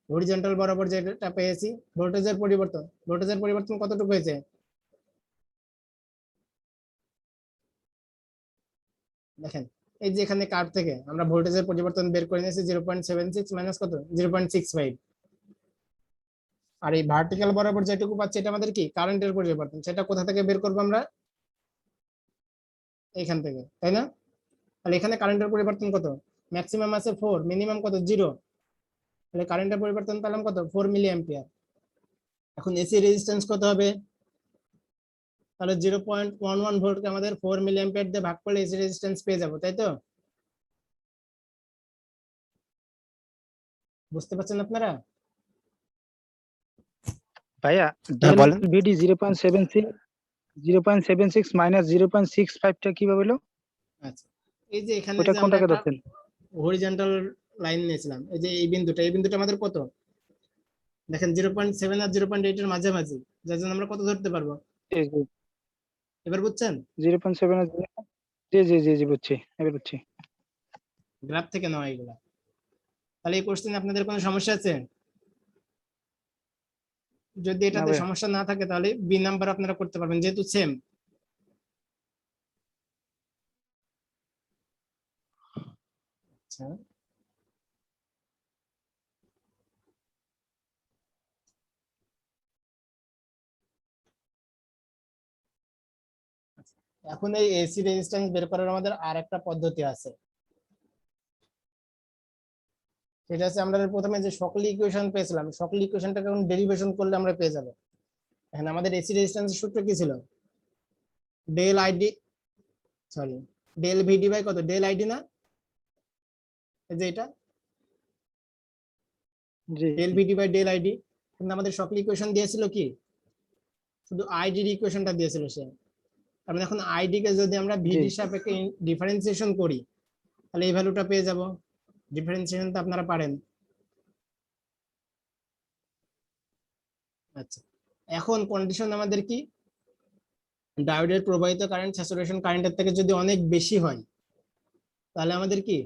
হরিজন্টাল বরাবর যেটা পেয়েছি, ভোল্টেজের পরিবর্তন কতটুকু হয়েছে, দেখেন এই যে এখানে কার্ভ থেকে আমরা ভোল্টেজের পরিবর্তন বের করে নিয়েছি 0.76 মাইনাস কত 0.65, আর এই ভার্টিক্যাল বরাবর যেটুকু পাচ্ছি এটা আমাদের কি কারেন্টের পরিবর্তন, সেটা কোথা থেকে বের করবো আমরা, এখান থেকে, তাই না? তাহলে এখানে কারেন্টের পরিবর্তন কত, ম্যাক্সিমাম আছে 4, মিনিমাম কত 0, তাহলে কারেন্টের পরিবর্তন পেলাম কত 4 মিলি অ্যাম্পিয়ার। এখন এসি রেজিস্ট্যান্স কত হবে, তাহলে 0.11 ভোল্টকে আমাদের 4 মিলি অ্যাম্পিয়ার দিয়ে ভাগ করলে এসি রেজিস্ট্যান্স পেয়ে যাবো, তাই তো? বুঝতে পারছেন আপনারা? ভাইয়া, হ্যাঁ, বলেন। ভিডি 0.76 মাইনাস 0.65 টা কিভাবে হলো? আচ্ছা, এই যে এখানে ওটা যে আমরা কোনটাকে একটা ধরছেন? হরিজন্টাল লাইন নিয়েছিলাম, এই যে এই বিন্দুটা আমাদের কত, দেখেন 0.7 আর 0.8 এর মাঝামাঝি, যার জন্য আমরা কত ধরতে পারবো, জি, জি। এবার বুঝছেন? 0.7 জি জি জি জি বুঝছি, এবার বুঝছি। গ্রাফ থেকে নেওয়া এগুলা। তাহলে এই কোশ্চেনে আপনাদের কোনো সমস্যা আছে? যদি না এটাতে ভাইয়া। সমস্যা না থাকে তাহলে বি নাম্বার আপনারা করতে পারবেন, যেহেতু সেম। আচ্ছা, এখন এই এসি রেজিস্ট্যান্স বের করার আমাদের আর একটা পদ্ধতি আছে। সেটা হচ্ছে আমরা প্রথমে যে সকল ইকুয়েশন পেয়েছিলাম, সকল ইকুয়েশনটাকে এখন ডেরিভেশন করলে আমরা পেয়ে যাবো। এখানে আমাদের এসি রেজিস্ট্যান্সের সূত্র কি ছিল? Del ID, sorry, del VD by কত, ডেল আইডি না, এই যে এটা জি del VD by del ID. কিন্তু আমাদের সকল ইকুয়েশন দিয়েছিল কি, শুধু আইডির ইকুয়েশনটা দিয়েছিল সে। তার মানে এখন আইডি কে যদি আমরা জি ভিডির সাপেক্ষে ডিফারেন্সিয়েশন করি, তাহলে এই ভ্যালুটা পেয়ে যাব। ডিফারেন্সিয়েশন তো আপনারা পারেন। আচ্ছা, এখন কন্ডিশন আমাদের কি, ডায়োডের প্রবাহিত কারেন্ট স্যাচুরেশন কারেন্টের থেকে যদি অনেক বেশি হয়, তাহলে আমাদের কি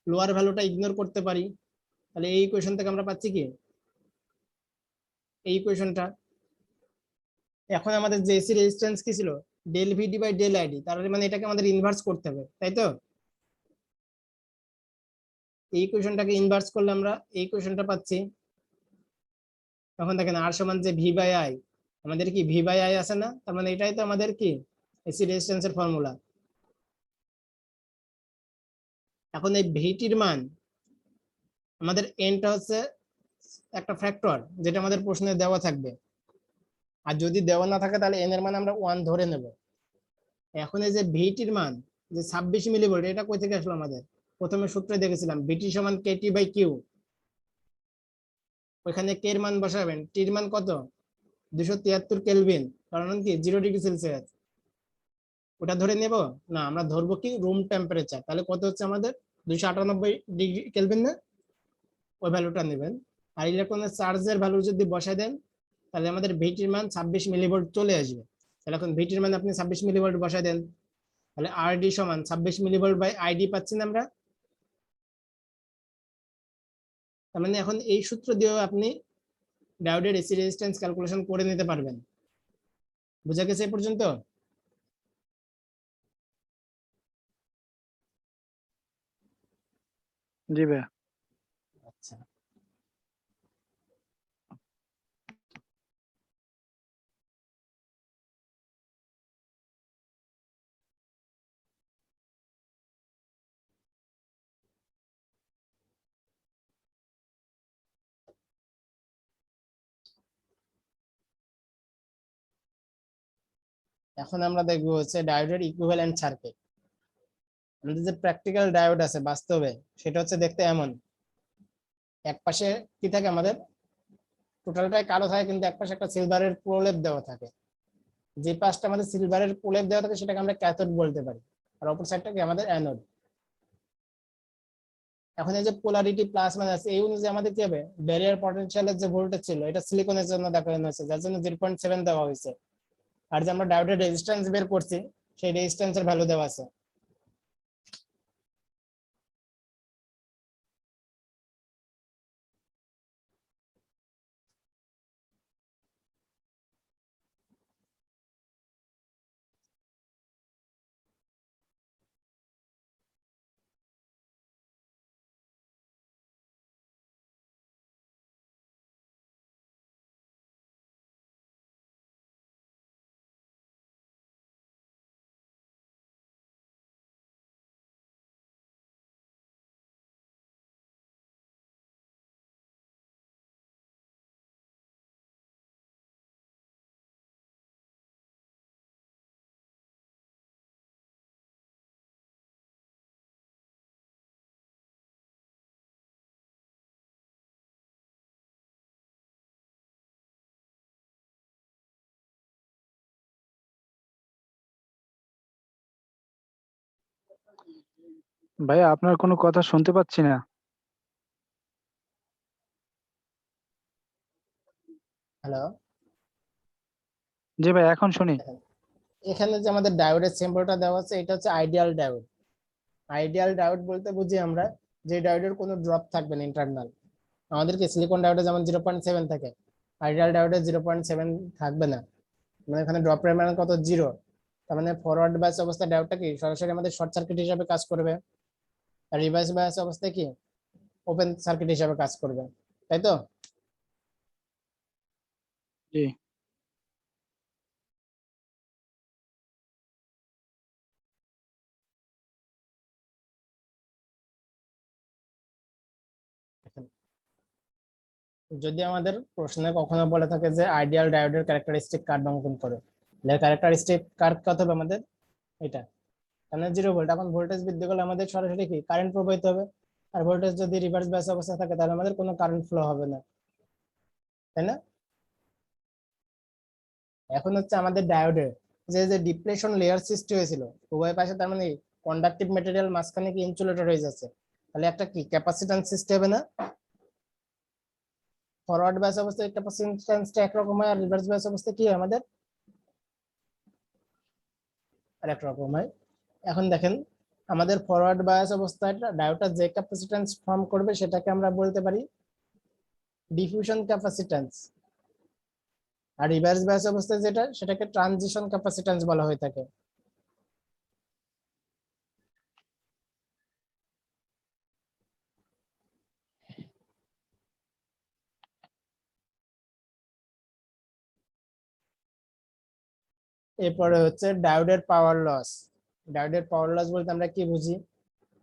লোয়ার ভ্যালুটা ইগনোর করতে পারি। তাহলে এই ইকুয়েশন থেকে আমরা পাচ্ছি কি, এই ইকুয়েশনটা। এখন আমাদের যে এসি রেজিস্ট্যান্স কি ছিল, del VD by del ID, তার মানে এটাকে আমাদের ইনভার্স করতে হবে, তাই তো? এই ইকুয়েশনটাকে ইনভার্স করলে আমরা এই ইকুয়েশনটা পাচ্ছি। তখন দেখেন আর সমান যে ভি বাই আই, আমাদের কি ভি বাই আই আছে না, তার মানে এটাই তো আমাদের কি এসি রেজিস্ট্যান্সের ফর্মুলা। এখন এই ভিটির মান, আমাদের এনটা হচ্ছে একটা ফ্যাক্টর যেটা আমাদের প্রশ্নে দেওয়া থাকবে, আর যদি দেওয়া না থাকে তাহলে এন এর মান আমরা 1 ধরে নেব। এখন এই যে ভিটির মান, যে 26 মিলিভোল্ট, এটা কই থেকে আসলো আমাদের? প্রথমে সূত্রে দেখেছিলাম ভিটি সমান কেটি বাই কিউ। ওইখানে কে এর মান বসাবেন, টির মান কত, 273 কেলভিন, কারণ কি 0 ডিগ্রি সেলসিয়াস। ওটা ধরে নেব না, আমরা ধরবো কি রুম টেম্পারেচার। তাহলে কত হচ্ছে আমাদের, 298 ডিগ্রি কেলভিন না, ওই ভ্যালুটা নেবেন। আর ইলেকট্রনের চার্জের ভ্যালু যদি বসায় দেন, তাহলে আমাদের ভিটির মান 26 মিলিভোল্ট চলে আসবে। তাহলে এখন ভিটির মান আপনি 26 মিলিভোল্ট বসায় দেন, তাহলে আরডি সমান 26 মিলিভোল্ট বাই আইডি পাচ্ছি না আমরা। তার মানে এখন এই সূত্র দিয়েও আপনি ডায়োডের এসি রেজিস্ট্যান্স ক্যালকুলেশন করে নিতে পারবেন। বুঝা গেছে এ পর্যন্ত? জি ভাইয়া। আচ্ছা, এখন আমরা দেখবো হচ্ছে ডায়োডের ইকুইভ্যালেন্ট সার্কিট। আমাদের যে প্র্যাকটিক্যাল ডায়োড আছে বাস্তবে, সেটা হচ্ছে দেখতে এমন। এক পাশে কি থাকে আমাদের, টোটালটাই কালো থাকে, কিন্তু এক পাশে একটা সিলভারের প্রলেপ দেওয়া থাকে। যে পাশটা আমাদের সিলভারের প্রলেপ দেওয়া থাকে সেটাকে আমরা ক্যাথোড বলতে পারি, আর অপর সাইডটাকে আমাদের অ্যানোড। এখন এই যে পোলারিটি প্লাস মাইনাস, এই অনুযায়ী আমাদের কি হবে, ব্যারিয়ার পটেনশিয়ালের যে ভোল্টেজ ছিল এটা সিলিকনের জন্য দেখানো হয়েছে, যার জন্য 0.7 দেওয়া হয়েছে। আর যে আমরা ডায়োডের রেজিস্ট্যান্স বের করছি, সেই রেজিস্ট্যান্সের ভ্যালু দেওয়া আছে। ভাইয়া আপনার কোনো কথা শুনতে পাচ্ছি না। হ্যালো, জি ভাই, এখন শুনি। এখানে যে আমাদের ডায়োডের সিম্বলটা দেওয়া আছে এটা হচ্ছে আইডিয়াল ডায়োড। আইডিয়াল ডায়োড বলতে বুঝি আমরা যে ডায়োডের কোনো ড্রপ থাকবে না ইন্টারনাল। আমাদের কি সিলিকন ডায়োডে যেমন 0.7 থাকে, আইডিয়াল ডায়োডে 0.7 থাকবে না, মানে এখানে ড্রপের মান কত, 0। তার মানে ফরওয়ার্ড বায়াস অবস্থা ডায়োডটা কি সরাসরি আমাদের শর্ট সার্কিট হিসাবে কাজ করবে, আর রিভার্স বায়াস অবস্থায় কি ওপেন সার্কিট হিসাবে কাজ করবে, তাই তো? জি। যদি আমাদের প্রশ্নে কখনো বলে থাকে যে আইডিয়াল ডায়োডের ক্যারেক্টারিস্টিক কার্ভ অঙ্কন করো, তাহলে ক্যারেক্টারিস্টিক কার্ভ কত হবে আমাদের, এটা মানে 0 ভোল্ট। এখন ভোল্টেজ বৃদ্ধি করলে আমাদের সরাসরি কি কারেন্ট প্রবাহিত হবে, আর ভোল্টেজ যদি রিভার্স বায়াস অবস্থা থাকে তাহলে আমাদের কোনো কারেন্ট ফ্লো হবে না, তাই না? এখন হচ্ছে আমাদের ডায়োডের যে যে ডিপ্লেশন লেয়ার সৃষ্টি হয়েছিল উভয় পাশে, তার মানে কন্ডাক্টিভ ম্যাটেরিয়াল মাঝখানে কি ইনসুলেটর হয়ে যাচ্ছে, তাহলে একটা কি ক্যাপাসিট্যান্স সৃষ্টি হবে না? ফরওয়ার্ড বায়াস অবস্থায় ক্যাপাসিট্যান্সটা একরকম হয়, আর রিভার্স বায়াস অবস্থায় কি হয় আমাদের আরেক রকম হয়। এখন দেখেন আমাদের ফরওয়ার্ড বায়াস অবস্থায় ডায়োডটা যে ক্যাপাসিট্যান্স ফর্ম করবে সেটাকে আমরা বলতে পারি ডিফিউশন ক্যাপাসিট্যান্স, আর রিভার্স বায়াস অবস্থায় যেটা সেটাকে ট্রানজিশন ক্যাপাসিট্যান্স বলা হয়ে থাকে। এরপরে হচ্ছে ডায়োডের পাওয়ার লস। ডায়োডের পাওয়ার লস বলতে আমরা কি বুঝি,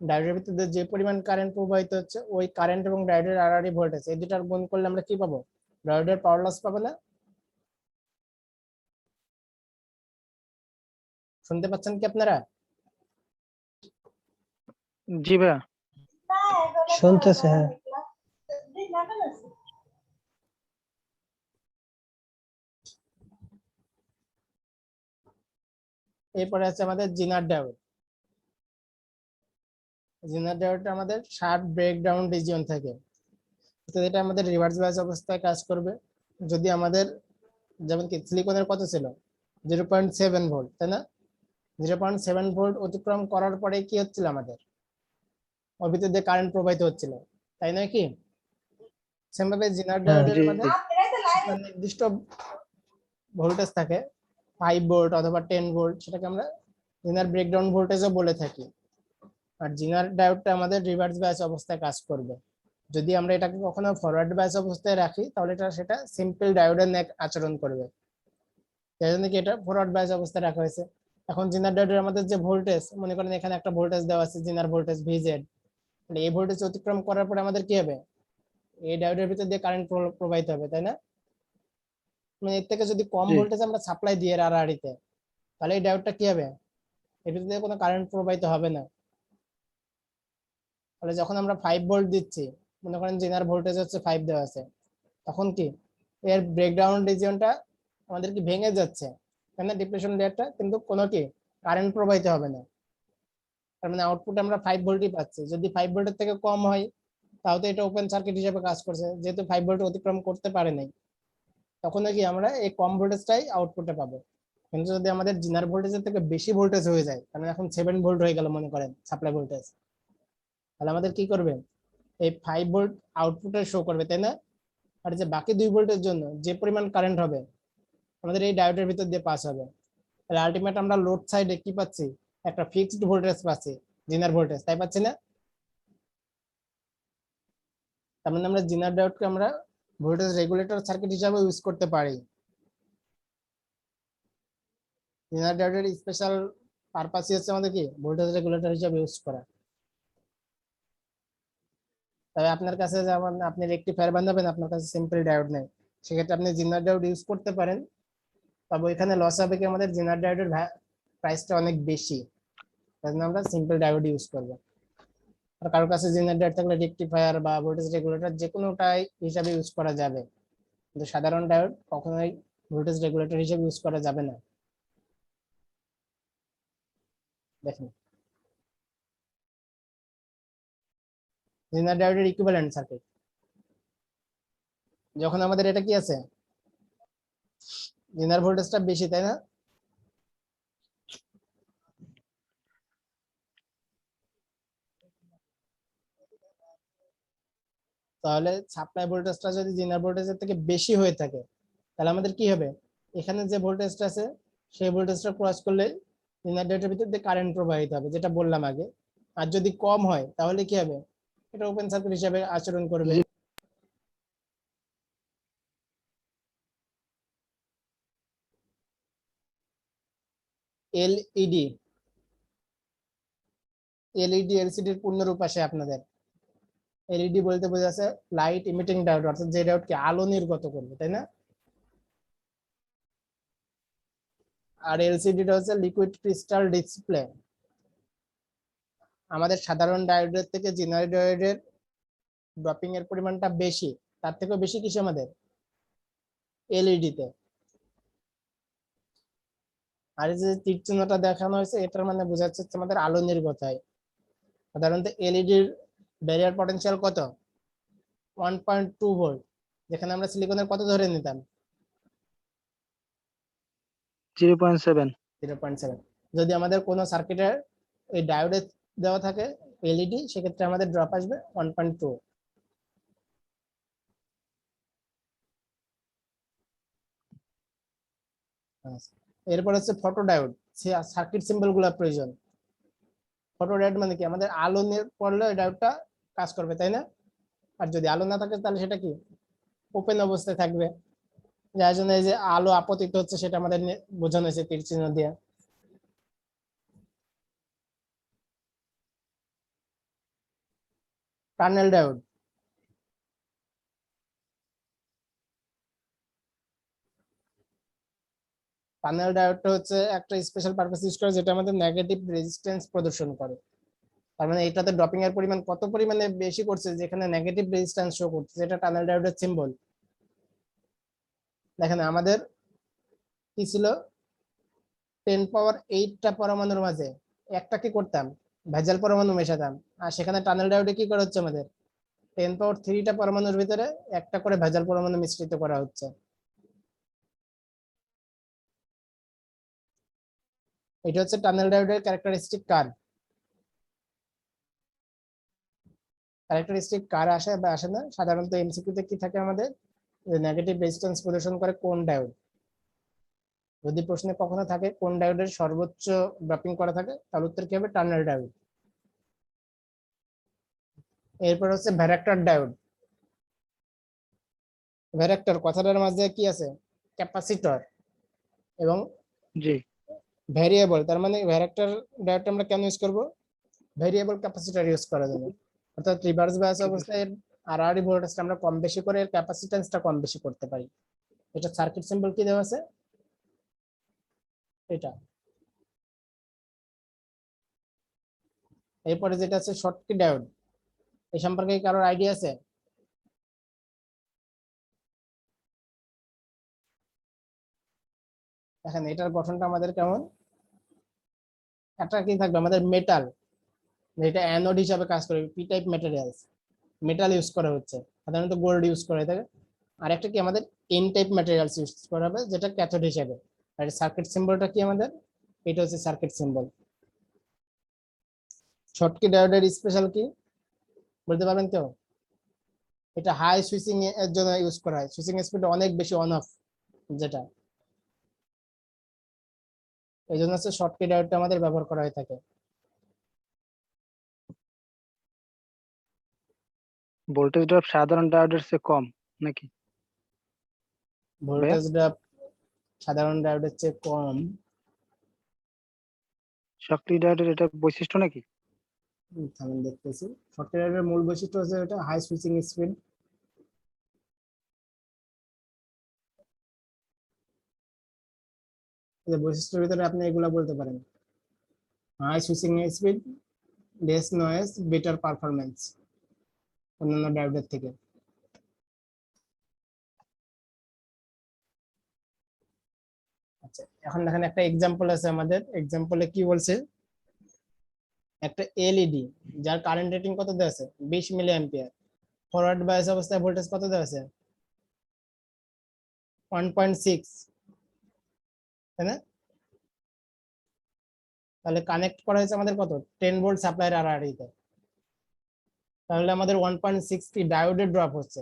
ডায়োডের ভিতরে যে পরিমাণ কারেন্ট প্রবাহিত হচ্ছে ওই কারেন্ট এবং ডায়োডের আড়াআড়ি ভোল্টেজ এই দুটার গুণ করলে আমরা কি পাবো, ডায়োডের পাওয়ার লস পাবো না? শুনতে পাচ্ছেন কি আপনারা? জি ভাইয়া। শুনতেছে, হ্যাঁ। এরপরে আছে আমাদের জিনার ডায়োড। জিনার ডায়োডটা আমাদের শার্প ব্রেকডাউন রিজিয়ন থাকে, তো এটা আমাদের রিভার্স বায়াস অবস্থায় কাজ করবে। যদি আমাদের যেমন কি সিলিকনের কত ছিল 0.7 ভোল্ট, তাই না? 0.7 ভোল্ট অতিক্রম করার পরে কি হচ্ছিল আমাদের ওর ভিতর দিয়ে কারেন্ট প্রবাহিত হচ্ছিল, তাই নয় কি? সেম ভাবে জিনার হ্যাঁ। ডায়োডের জি মধ্যে একটা নির্দিষ্ট ভোল্টেজ থাকে 5 ভোল্ট অথবা 10 ভোল্ট, সেটাকে আমরা জিনার ব্রেকডাউন ভোল্টেজও বলে থাকি। আর জিনার ডায়োডটা আমাদের রিভার্স বায়াস অবস্থায় কাজ করবে। যদি আমরা এটাকে কখনো ফরওয়ার্ড বায়াস অবস্থায় রাখি তাহলে সেটা সিম্পল ডায়োডের ন্যায় আচরণ করবে, তাই জন্য কি এটা ফরওয়ার্ড বায়াস অবস্থায় রাখা হয়েছে। এখন জিনার ডায়োডের আমাদের যে ভোল্টেজ, মনে করেন এখানে একটা ভোল্টেজ দেওয়া আছে জিনার ভোল্টেজ ভিজেড, তাহলে এই ভোল্টেজ অতিক্রম করার পরে আমাদের কি হবে, এই ডায়োডের ভিতর দিয়ে কারেন্ট প্রবাহিত হবে, তাই না? মানে এর থেকে যদি কম জি ভোল্টেজ আমরা সাপ্লাই দিয়ে আড়াআড়িতে, তাহলে এই ডায়োডটা কি হবে, এর ভিতর দিয়ে কোনো কারেন্ট প্রবাহিত হবে না। তাহলে যখন আমরা 5 ভোল্ট দিচ্ছি, মনে করেন জিনার ভোল্টেজ হচ্ছে 5 দেওয়া আছে, তখন কি এর ব্রেকডাউন রিজিয়নটা আমাদের কি ভেঙে যাচ্ছে, তাই না? ডিপ্লেশন লেয়ারটা, কিন্তু কোনো কি কারেন্ট প্রবাহিত হবে না। তার মানে আউটপুট আমরা 5 ভোল্টই পাচ্ছি। যদি 5 ভোল্টের থেকে কম হয় তাও তো এটা ওপেন সার্কিট হিসেবে কাজ করছে, যেহেতু 5 ভোল্ট অতিক্রম করতে পারে নাই, তখন কি আমরা এই কম ভোল্টেজটাই আউটপুটে পাবো। কিন্তু যদি আমাদের জিনার ভোল্টেজের থেকে বেশি ভোল্টেজ হয়ে যায়, মানে এখন 7 ভোল্ট হয়ে গেল মনে করেন সাপ্লাই ভোল্টেজ, তাহলে আমাদের কি করবে, এই 5 ভোল্ট আউটপুটে শো করবে, তাই না? আর যে বাকি 2 ভোল্টের জন্য যে পরিমাণ কারেন্ট হবে আমাদের এই ডায়োডের ভিতর দিয়ে পাস হবে, তাহলে আলটিমেট আমরা লোড সাইডে কি পাচ্ছি, একটা ফিক্সড ভোল্টেজ পাচ্ছি, জিনার ভোল্টেজ, তাই পাচ্ছি না? তার মানে আমরা জিনার ডায়োডকে আমরা ভোল্টেজ রেগুলেটর সার্কিট হিসাবে ইউজ করতে পারি। জিনার ডায়োডের স্পেশাল পারপাসই হচ্ছে আমাদের কি ভোল্টেজ রেগুলেটর হিসাবে ইউজ করা। তবে আপনার কাছে যেমন আপনি রেকটিফায়ার বানাবেন, আপনার কাছে সিম্পল ডায়োড নেই, সেক্ষেত্রে আপনি জিনার ডায়োড ইউজ করতে পারেন। তবে এখানে লস হবে কি, আমাদের জিনার ডায়োডের প্রাইসটা অনেক বেশি, তাই জন্য আমরা সিম্পল ডায়োড ইউজ করবো। আর কারোর কাছে জিনার ডায়োড থাকলে রেকটিফায়ার বা ভোল্টেজ রেগুলেটর যে কোনোটাই হিসাবে ইউজ করা যাবে, কিন্তু সাধারণ ডায়োড কখনোই ভোল্টেজ রেগুলেটর হিসেবে ইউজ করা যাবে না। দেখেন জিনার ডায়োডের ইকুইভ্যালেন্ট সার্কিট, যখন আমাদের এটা কি আছে জিনার ভোল্টেজটা বেশি, তাই না? তাহলে সাপ্লাই ভোল্টেজটা যদি জিনার ভোল্টেজের থেকে বেশি হয়ে থাকে তাহলে আমাদের কি হবে, এখানে যে ভোল্টেজটা আছে সেই ভোল্টেজটা ক্রস করলে জিনার ডায়োডের ভিতর দিয়ে কারেন্ট প্রবাহিত হবে, যেটা বললাম আগে। আর যদি কম হয় তাহলে কি হবে, এটা ওপেন সার্কিট হিসেবে আচরণ করবে। জি। এলইডি এলসিডির পূর্ণরূপ আসে আপনাদের। এলইডি বলতে বোঝাচ্ছে লাইট ইমিটিং ডায়োড, অর্থাৎ যে ডায়োডকে আলো নির্গত করবে, তাই না? আর এলসিডিটা হচ্ছে লিকুইড ক্রিস্টাল ডিসপ্লে। আমাদের সাধারণ ডায়োডের থেকে জিনার ডায়োডের ড্রপিং এর পরিমাণটা বেশি, তার থেকেও বেশি কিসে আমাদের, এলইডি তে। আর এই যে তীর চিহ্নটা দেখানো হয়েছে এটার মানে বোঝাচ্ছে আমাদের আলো নির্গত হয়। সাধারণত এলইডির ব্যারিয়ার পটেনশিয়াল কত, 1.2 ভোল্ট, যেখানে আমরা সিলিকনের কত ধরে নিতাম, 0.7। 0.7। যদি আমাদের কোনো সার্কিটের এই ডায়োডে দেওয়া থাকে এলইডি, সেক্ষেত্রে আমাদের ড্রপ আসবে 1.2। এরপর হচ্ছে ফটো ডায়োড, সার্কিট সিম্বল গুলা প্রয়োজন। ফটো ডায়োড মানে কি, আমাদের আলো পড়লে ডায়োডটা কাজ করবে, তাই না? আর যদি আলো না থাকে তাহলে সেটা কি, ওপেন অবস্থায় থাকবে। যার জন্য এই যে আলো আপতিত হচ্ছে সেটা আমাদের বোঝানো হয়েছে তীর চিহ্ন দিয়ে। টানেল ডায়োড, টানেল ডায়োডটা হচ্ছে একটা স্পেশাল পারপাস ইউজ করে, যেটা আমাদের নেগেটিভ রেজিস্ট্যান্স প্রদর্শন করে। তার মানে এটাতে ড্রপিং এর পরিমাণ কত পরিমাণে বেশি করছে, যেখানে নেগেটিভ রেজিস্ট্যান্স শো করছে, এটা টানেল ডায়োডের সিম্বল। দেখেন আমাদের কি ছিল, 10^8টা পরমাণুর মাঝে একটা কি করতাম, ভেজাল পরমাণু মেশাতাম। আর সেখানে টানেল ডায়োডে কি করা হচ্ছে, আমাদের 10^3টা পরমাণুর ভিতরে একটা করে ভেজাল পরমাণু মিশ্রিত করা হচ্ছে। এটা হচ্ছে টানেল ডায়োডের ক্যারেক্টারিস্টিক কার্ভ। ক্যারেক্টারিস্টিক কার আসে বা আসে না, সাধারণত এমসিকিউতে কি থাকে আমাদের, নেগেটিভ রেজিস্ট্যান্স প্রদর্শন করে কোন ডায়োড। যদি প্রশ্নে কখনো থাকে কোন ডায়োডের সর্বোচ্চ ড্রপিং করা থাকে, তাহলে উত্তর কি হবে, টানেল ডায়োড। এরপর হচ্ছে ভ্যারাক্টর ডায়োড। ভ্যারাক্টর কথাটার মাঝে কি আছে, ক্যাপাসিটর এবং জি। ভ্যারিয়েবল। তার মানে ভ্যারাক্টর ডায়োডটা আমরা কেন ইউজ করব, ভ্যারিয়েবল ক্যাপাসিটর ইউজ করার জন্য। অর্থাৎ রিভার্স বায়াস ঠিক আছে। অবস্থায় আরআরই ভোল্টেজটা আমরা কম বেশি করে এর ক্যাপাসিট্যান্সটা কম বেশি করতে পারি। এটা সার্কিট সিম্বল কি দেওয়া আছে, এটা। এরপরে যেটা আছে শর্টকি ডায়োড, এই সম্পর্কে কারোর আইডিয়া আছে? দেখেন এটার গঠনটা আমাদের কেমন, একটা কি থাকবে আমাদের মেটাল, যেটা অ্যানোড হিসাবে কাজ করে, P type materials, metal use করা হচ্ছে, সাধারণত গোল্ড ইউজ করা হয়ে থাকে। আর একটা কি আমাদের এন টাইপ ম্যাটেরিয়ালস ইউজ করা হবে, যেটা ক্যাথোড হিসাবে। আর সার্কিট সিম্বলটা কি আমাদের, এটা হচ্ছে সার্কিট সিম্বল। শর্টকি ডায়োডের স্পেশাল কি বলতে পারবেন কেউ? এটা হাই সুইচিং এর জন্য ইউজ করা হয়, সুইচিং স্পিড অনেক বেশি অন অফ, যেটা এই জন্য হচ্ছে শর্টকি ডায়োডটা আমাদের ব্যবহার করা হয়ে থাকে। ভোল্টেজ ড্রপ সাধারণ ডায়োডের চেয়ে কম নাকি ভাইয়া? ভোল্টেজ ড্রপ সাধারণ ডায়োডের চেয়ে কম, শক্তি ডায়োডের এটা বৈশিষ্ট্য নাকি? আমি দেখতেছি। শর্টকি ডায়োডের মূল বৈশিষ্ট্য হচ্ছে এটা হাই সুইচিং স্পিড। বৈশিষ্ট্যের ভিতরে আপনি এগুলা বলতে পারেন, high switching speed, less noise, better performance অন্যান্য ডায়োডের থেকে। আচ্ছা এখন দেখেন একটা এক্সাম্পল আছে আমাদের, এক্সাম্পলে কি বলছে, একটা এলইডি যার কারেন্ট রেটিং কত দেওয়া আছে, 20 মিলি অ্যাম্পিয়ার, ফরওয়ার্ড বায়াস অবস্থায় ভোল্টেজ কত দেওয়া আছে, 1.6, তাই না? তাহলে কানেক্ট করা হয়েছে আমাদের কত, 10 ভোল্ট সাপ্লাইয়ের আরআরই তে। তাহলে আমাদের 1.6 ডায়োডের ড্রপ হচ্ছে।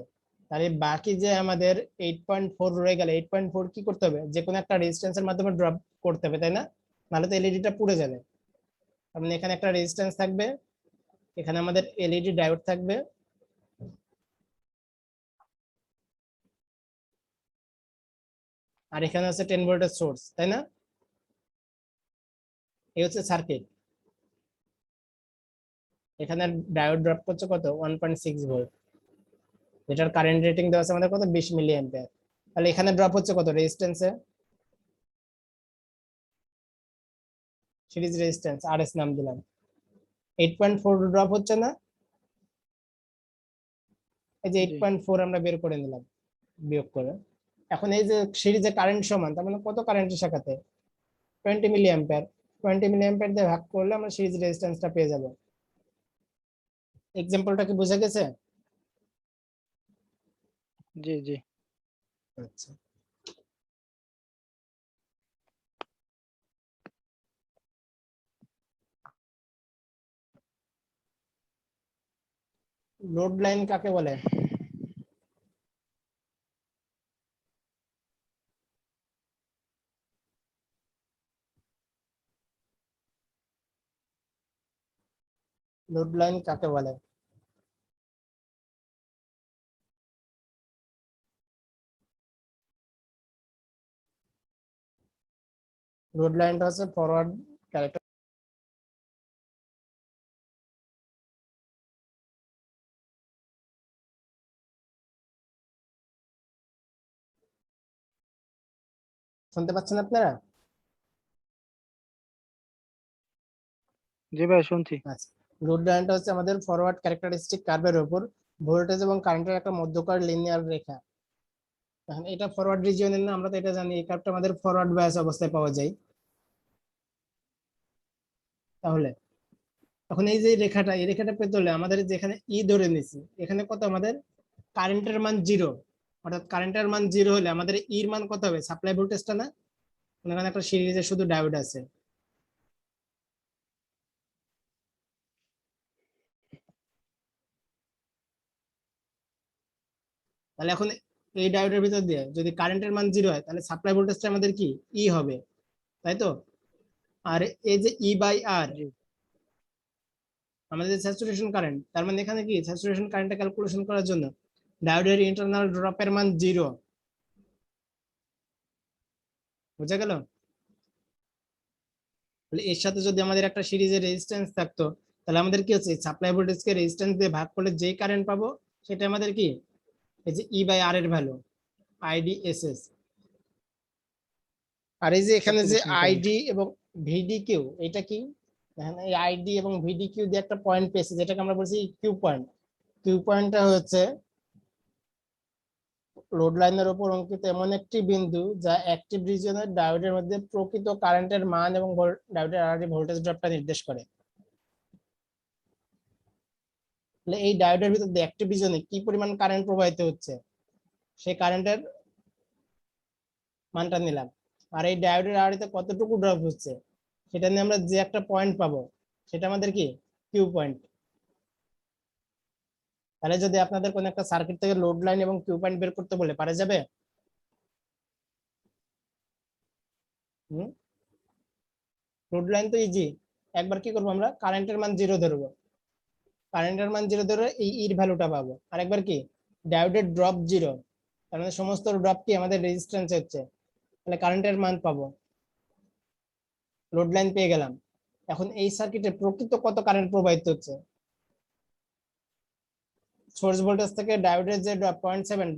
তাহলে বাকি যে আমাদের 8.4 রয়ে গেল, 8.4 কি করতে হবে, যে কোনো একটা রেজিস্ট্যান্সের মাধ্যমে ড্রপ করতে হবে, তাই না? নাহলে তো এলইডিটা পুড়ে যাবে। তার মানে এখানে একটা রেজিস্ট্যান্স থাকবে, এখানে আমাদের এলইডি ডায়োড থাকবে, আর এখানে আছে 10 ভোল্টের সোর্স, তাই না? এই হচ্ছে সার্কিট। এখানে ডায়োড ড্রপ করছে কত, 1.6 ভোল্ট, যেটার কারেন্ট রেটিং দেওয়া আছে আমাদের কত, 20 মিলি অ্যাম্পিয়ার। তাহলে এখানে ড্রপ হচ্ছে কত রেজিস্ট্যান্সে, সিরিজ রেজিস্ট্যান্স আরএস নাম দিলাম, 8.4 ড্রপ হচ্ছে না? এই যে জি 8.4 আমরা বের করে নিলাম বিয়োগ করে। এখন এই যে সিরিজে কারেন্ট সমান, তার মানে কত কারেন্টের শাখাতে, 20 মিলি অ্যাম্পিয়ার। 20 মিলি অ্যাম্পিয়ার দিয়ে ভাগ করলে আমরা সিরিজ রেজিস্ট্যান্সটা পেয়ে যাব। এক্সাম্পলটা কি বোঝা গেছে? জি জি আচ্ছা, লোড লাইন কাকে বলে? লোড লাইন কাকে বলে? লোড লাইনটা হচ্ছে ফরওয়ার্ড ক্যারেক্টার। শুনতে পাচ্ছেন আপনারা? জি ভাই শুনছি। আচ্ছা, লোড লাইনটা হচ্ছে আমাদের ফরওয়ার্ড ক্যারেক্টারিস্টিক কার্ভের উপর ভোল্টেজ এবং কারেন্টের একটা মধ্যকার লিনিয়ার রেখা। এখন এটা ফরওয়ার্ড রিজিয়নের না, আমরা তো এটা জানি, এই কার্ভটা আমাদের ফরওয়ার্ড বায়াস অবস্থায় পাওয়া যায়। তাহলে এখন এই যে রেখাটা, এই রেখাটা পেতে হলে আমাদের যেখানে ই ধরে নিছি, এখানে কত আমাদের কারেন্টের মান 0, অর্থাৎ কারেন্টের মান 0 হলে আমাদের ইর মান কত হবে, সাপ্লাই ভোল্টেজটা না? এখানে একটা সিরিজে শুধু ডায়োড আছে, তাহলে এখন এই ডায়োডের ভিতর দিয়ে যদি কারেন্টের মান 0 হয়, তাহলে সাপ্লাই ভোল্টেজটা আমাদের কি ই হবে, তাই তো? আর এই যে ই বাই আর জি আমাদের স্যাচুরেশন কারেন্ট, তার মানে এখানে কি স্যাচুরেশন কারেন্টটা ক্যালকুলেশন করার জন্য ডায়োডের ইন্টারনাল ড্রপের মান 0। বুঝা গেল? তাহলে এর সাথে যদি আমাদের একটা সিরিজের রেজিস্ট্যান্স থাকতো, তাহলে আমাদের কি হচ্ছে, সাপ্লাই ভোল্টেজকে রেজিস্ট্যান্স দিয়ে ভাগ করলে যেই কারেন্ট পাবো সেটা আমাদের কি, এই যে ই বাই আর এর ভ্যালু, আইডিএসএস। আর এই যে এখানে যে স্যাচুরেশন কারেন্ট। আইডি এবং ভিডি কিউ, এটা কি, এখানে এই আইডি এবং ভিডি কিউ দিয়ে একটা পয়েন্ট পেয়েছে, যেটাকে আমরা বলছি কিউ পয়েন্ট। কিউ পয়েন্টটা হচ্ছে লোড লাইনের উপর অঙ্কিত এমন একটি বিন্দু যা অ্যাক্টিভ রিজিয়নের ডায়োডের মধ্যে প্রকৃত কারেন্টের মান এবং ডায়োডের আরআরডি ভোল্টেজ ড্রপটা নির্দেশ করে। তাহলে এই ডায়োডের ভিতর দিয়ে অ্যাক্টিভ রিজিয়নে কি পরিমাণ কারেন্ট প্রবাহিত হচ্ছে, সেই কারেন্টের মানটা নিলাম। আর এই ডায়োডের আরআরডিতে কতটুকু ড্রপ হচ্ছে সেটা নিয়ে আমরা যে একটা পয়েন্ট পাবো, সেটা আমাদের কি কিউ পয়েন্ট। তাহলে যদি আপনাদের কোন একটা সার্কিট থেকে লোড লাইন এবং কিউ পয়েন্ট বের করতে বলে, পারা যাবে? লোড লাইন তো ইজি, একবার কি করবো, আমরা কারেন্টের মান 0 ধরবো, কারেন্টের মান 0 ধরে এই ইর ভ্যালুটা পাবো, আর একবার কি ডায়োডের ড্রপ 0, তার মানে সমস্ত ড্রপ কি আমাদের রেজিস্ট্যান্স হচ্ছে, তাহলে কারেন্টের মান পাবো, লোড লাইন পেয়ে গেলাম। এখন এই সার্কিটে প্রকৃত কত কারেন্ট প্রবাহিত হচ্ছে, সোর্স ভোল্টেজ থেকে ডায়োডের যে ড্রপ 0.7,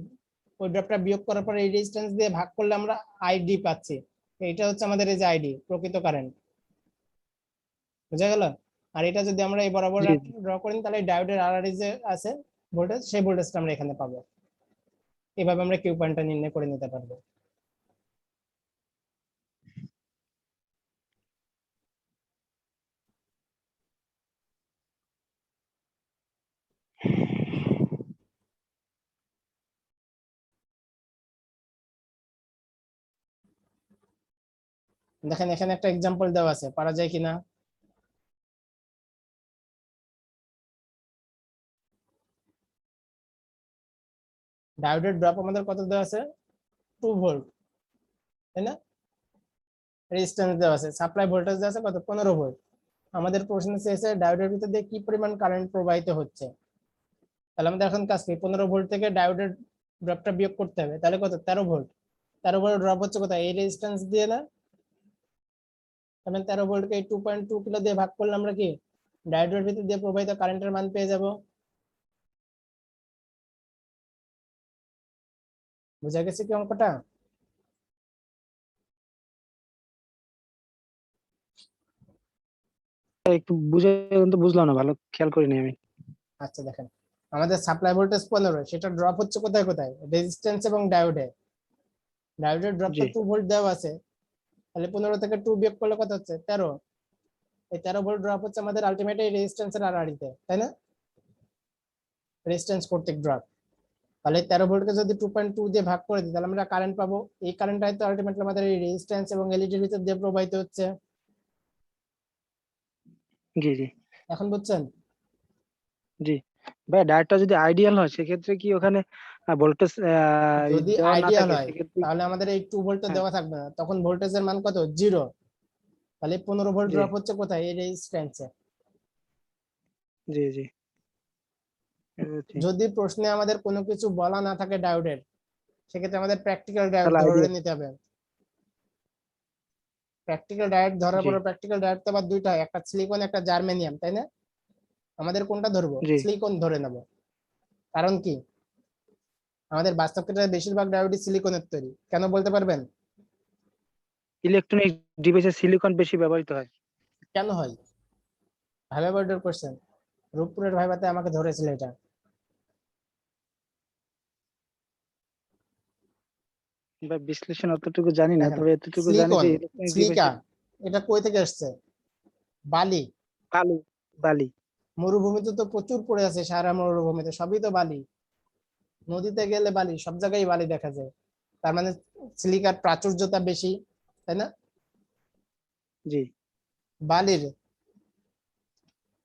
ওই ড্রপটা বিয়োগ করার পর এই রেজিস্ট্যান্স দিয়ে ভাগ করলে আমরা আইডি পাচ্ছি। এটা হচ্ছে আমাদের এই যে আইডি, প্রকৃত কারেন্ট। বুঝা গেল? আর এটা যদি আমরা এই বরাবর জি জি ড্র করি, তাহলে ডায়োডের আরআরডি যে আছে ভোল্টেজ, সেই ভোল্টেজটা আমরা এখানে পাবো। এভাবে আমরা কিউ পয়েন্টটা নির্ণয় করে নিতে পারবো। দেখেন এখানে একটা এক্সাম্পল দেওয়া আছে, পারা যায় কিনা। ডায়োডের ড্রপ আমাদের কত দেওয়া আছে 2 ভোল্ট, তাই না? রেজিস্ট্যান্স দেওয়া আছে, সাপ্লাই ভোল্টেজ দেওয়া আছে কত 15 ভোল্ট। আমাদের প্রশ্ন চেয়েছে ডায়োডের ভিতর দিয়ে কি পরিমাণ কারেন্ট প্রবাহিত হচ্ছে। তাহলে আমাদের এখন কাজ কি 15 ভোল্ট থেকে ডায়োডের ড্রপটা বিয়োগ করতে হবে, তাহলে কত 13 ভোল্ট। 13 ভোল্ট ড্রপ হচ্ছে কোথায় এই রেজিস্ট্যান্স দিয়ে না, তাহলে 13 ভোল্টকে 2.2 কিলো দিয়ে ভাগ করলে আমরা কি ডায়োডের ভিতর দিয়ে প্রবাহিত কারেন্টের মান পেয়ে যাব। বুঝা গেছে কি অঙ্কটা? একটু বুঝে, কিন্তু বুঝলাম না, ভালো খেয়াল করিনি আমি। আচ্ছা দেখেন, আমাদের সাপ্লাই ভোল্টেজ 15, সেটা ড্রপ হচ্ছে কোথায় কোথায় রেজিস্ট্যান্স এবং ডায়োডে। ডায়োডের ড্রপটা জি 2 ভোল্ট দেওয়া আছে, তাহলে 15 থেকে 2 বিয়োগ করলে কত হচ্ছে 13। এই 13 ভোল্ট ড্রপ হচ্ছে আমাদের আলটিমেটলি রেজিস্ট্যান্সের আড়াআড়িতে, তাই না? রেজিস্ট্যান্স কর্তৃক ড্রপ। তাহলে 13 ভোল্টকে যদি 2.2 দিয়ে ভাগ করে দিই তাহলে আমরা কারেন্ট পাবো। এই কারেন্টটাই তো আলটিমেটলি আমাদের এই রেজিস্ট্যান্স এবং এলইডির ভিতর দিয়ে প্রবাহিত হচ্ছে। জি জি এখন বুঝছেন? জি ভাই, ডায়োডটা যদি আইডিয়াল হয় সেক্ষেত্রে কি ওখানে ভোল্টেজ যদি দেওয়া না আইডিয়াল থাকে হয় সেক্ষেত্রে? তাহলে আমাদের এই 2 ভোল্ট হ্যাঁ, দেওয়া থাকবে না, তখন ভোল্টেজের মান কত 0। তাহলে 15 ভোল্ট জি ড্রপ হচ্ছে কোথায় এই রেজিস্ট্যান্সে। জি জি ঠিক। যদি প্রশ্নে আমাদের কোনো কিছু বলা না থাকে ডায়োডের, সেক্ষেত্রে আমাদের প্র্যাকটিক্যাল ডায়োড তাহলে ধরে আইডিয়া। নিতে হবে। প্র্যাকটিক্যাল ডায়োড ধরার জি পরে প্র্যাকটিক্যাল ডায়োড তো আবার দুইটা, একটা সিলিকন একটা জার্মেনিয়াম, তাই না? আমাদের কোনটা ধরবো? জি সিলিকন ধরে নেব। কারণ কি আমাদের বাস্তব ক্ষেত্রে বেশিরভাগ ডায়োডই সিলিকনের তৈরি, কেন বলতে পারবেন? ইলেকট্রনিক ডিভাইসে সিলিকন বেশি ব্যবহৃত হয়। কেন হয়? ভাইবা বোর্ডের কোশ্চেন, রূপপুরের ভাইবাতে আমাকে ধরেছিল এটা। বা বিশ্লেষণ অতটুকু জানি না, দেখেন তবে এতটুকু জানি সিলিকন, যে ইলেকট্রনিক সিলিকা, ডিভাইসে এটা কই থেকে আসছে? বালি। বালি, বালি। মরুভূমিতে তো প্রচুর পড়ে আছে, সাহারা মরুভূমিতে সবই তো বালি। নদীতে গেলে বালি, সব জায়গায় বালি দেখা যায়। তার মানে সিলিকার প্রাচুর্যতা বেশি, তাই না? জি বালির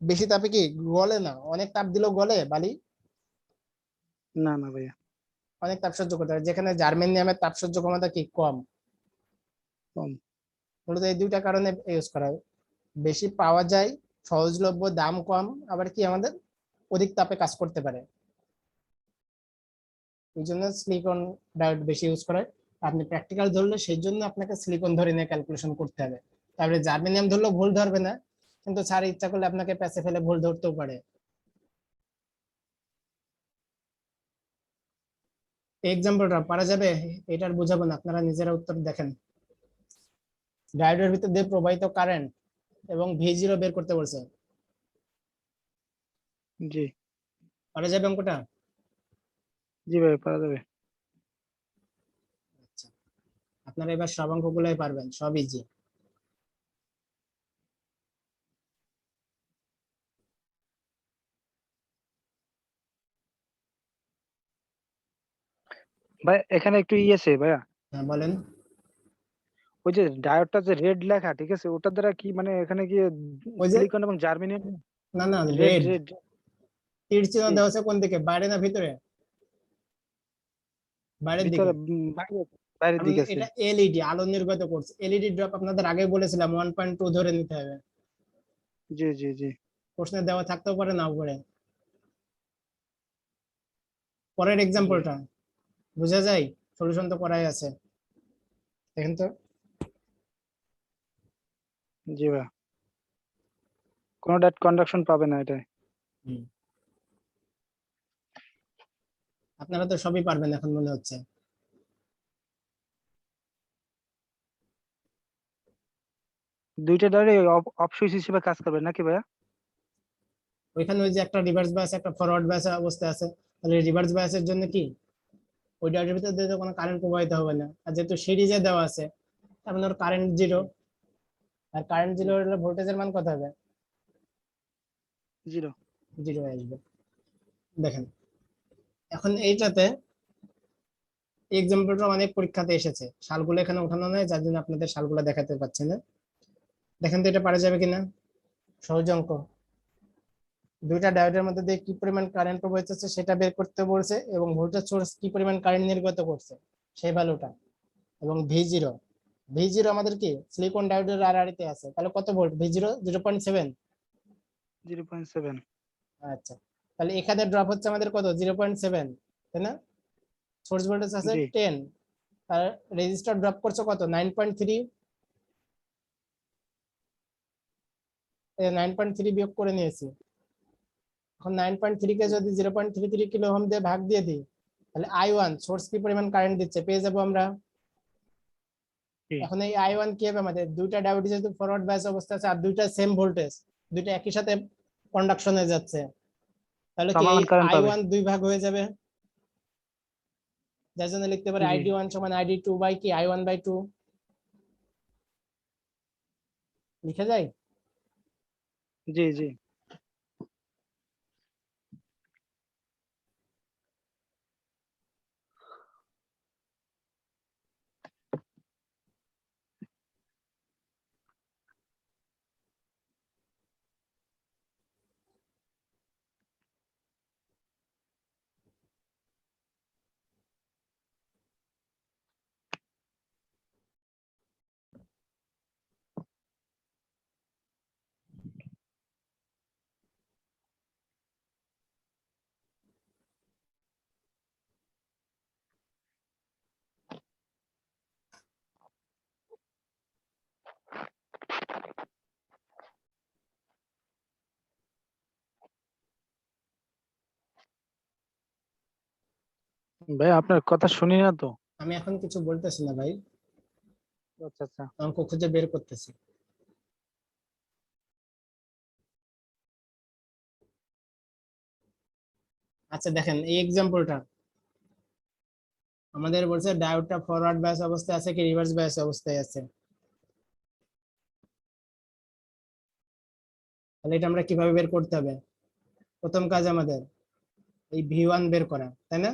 বেশি তাপে কি গলে না, অনেক তাপ দিলেও গলে বালি? না না ভাইয়া, অনেক তাপ সহ্য করতে পারে, যেখানে জার্মেনিয়ামের তাপ সহ্য ক্ষমতা কি কম। কম। মূলত এই দুইটা কারণে ইউজ করা হয়। বেশি পাওয়া যায়, সহজলভ্য, দাম কম, আবার কি আমাদের অধিক তাপে কাজ করতে পারে। এই জন্য সিলিকন ডায়োড বেশি ইউজ করে। আপনি প্র্যাকটিক্যাল ধরলে সেই জন্য আপনাকে সিলিকন ধরে নিয়ে ক্যালকুলেশন করতে হবে। তারপরে জার্মেনিয়াম ধরলেও ভুল ধরবে না, কিন্তু স্যার ইচ্ছা করলে আপনাকে প্যাসে ফেলে ভুল ধরতেও পারে। এক্সাম্পলটা পারা যাবে, এটার বুঝাবো না, আপনারা নিজেরা উত্তর দেখেন। ডায়োডের ভিতর দিয়ে প্রবাহিত কারেন্ট এবং V0 বের করতে বলছে। জি পারা যাবে অঙ্কটা? জি ভাই, পারা যাবে। আচ্ছা, আপনারা এবার সব অঙ্কগুলোই পারবেন, সব ইজি। ভাই এখানে একটু আছে ভাইয়া, হ্যাঁ বলেন। ওই যে ডায়োডটা যে রেড লেখা, ঠিক আছে, ওটার দ্বারা কি মানে এখানে কি ওই যে, সিলিকন এবং জার্মেনিয়াম? না না, রেড রেড রেড তীর চিহ্ন দেওয়া আছে কোন দিকে, বাইরে না ভিতরে? বাইরের দিকে। ভিতরে, বাইরে, বাইরের কারণ দিকে আছে। এটা এলইডি, আলো নির্গত করছে। এলইডি ড্রপ আপনাদের আগে বলেছিলাম 1.2 ধরে নিতে হবে। জি জি জি প্রশ্নে দেওয়া থাকতেও পারে, নাও পারে। পরের জি এক্সাম্পলটা বোঝা যায়, সলিউশন তো করাই আছে, দেখেন তো। জি ভাই, কোনো ডাট কন্ডাকশন পাবে না এটা। হুম, আপনারা তো সবই পারবেন এখন মনে হচ্ছে। দুইটা ডায়োড অফ সুইচ হিসেবে কাজ করবে নাকি ভাইয়া? ওইখানে ওই যে একটা রিভার্স বায়াস একটা ফরওয়ার্ড বায়াস অবস্থায় আছে, তাহলে রিভার্স বায়াসের জন্য কি ওই ডায়োডের ভিতর দিয়ে তো কোনো কারেন্ট প্রবাহিত হবে না, আর যেহেতু সিরিজে দেওয়া আছে তার মানে ওর কারেন্ট জিরো। আর কারেন্ট জিরো হলে ভোল্টেজের মান কত হবে? জিরো। জিরো আসবে। দেখেন এখন এইটাতে এক্সাম্পলটা অনেক পরীক্ষাতে এসেছে, সালগুলো এখানে ওঠানো নয়, যার জন্য আপনাদের সালগুলো দেখাতে পাচ্ছি না। দেখেন তো এটা পারা যাবে কিনা, সহজ অঙ্ক। দুইটা ডায়োডের মধ্যে দিয়ে কি পরিমাণ কারেন্ট প্রবাহিত হচ্ছে সেটা বের করতে বলছে, এবং ভোল্টেজ সোর্স কি পরিমাণ কারেন্ট নির্গত করছে সেই ভ্যালুটা। এবং ভি জিরো আমাদের কি সিলিকন ডায়োডের আড়াআড়িতে আছে, তাহলে কত ভোল্ট? V zero 0.7। 0.7। আচ্ছা, তাহলে এখানে ড্রপ হচ্ছে আমাদের কত? 0.7, তাই না? সোর্স ভোল্টেজ আছে জি 10, আর রেজিস্টার ড্রপ করছে কত? 9.3। 9.3 বিয়োগ করে নিয়েছি। এখন 9.3 কে যদি 0.33 কিলো ওহম দিয়ে ভাগ দিয়ে দিই, তাহলে I1 সোর্স কি পরিমাণ কারেন্ট দিচ্ছে পেয়ে যাবো আমরা। জি। এখন এই I1 কি হবে? আমাদের দুইটা ডায়োড যেহেতু ফরওয়ার্ড বায়াস অবস্থা আছে আর দুইটা সেম ভোল্টেজ, দুইটা একই সাথে কন্ডাকশনে যাচ্ছে, তাহলে কি এই সমান কারেন্ট পাবে। I1 দুই ভাগ হয়ে যাবে, যার জন্য লিখতে পারি জি ID1 সমান ID2 বাই কি I1/2 লিখে যায়। জি জি। ভাই আপনার কথা শুনি না তো। আমি এখন কিছু বলতেছি না ভাই, আচ্ছা আচ্ছা। অঙ্ক খুঁজে বের করতেছি। আচ্ছা দেখেন এই এক্সাম্পলটা আমাদের বলছে ডায়োডটা ফরওয়ার্ড বায়াস অবস্থায় আছে কি রিভার্স বায়াস অবস্থায় আছে, তাহলে এটা আমরা কিভাবে বের করতে হবে? প্রথম কাজ আমাদের এই V1 বের করা, তাই না?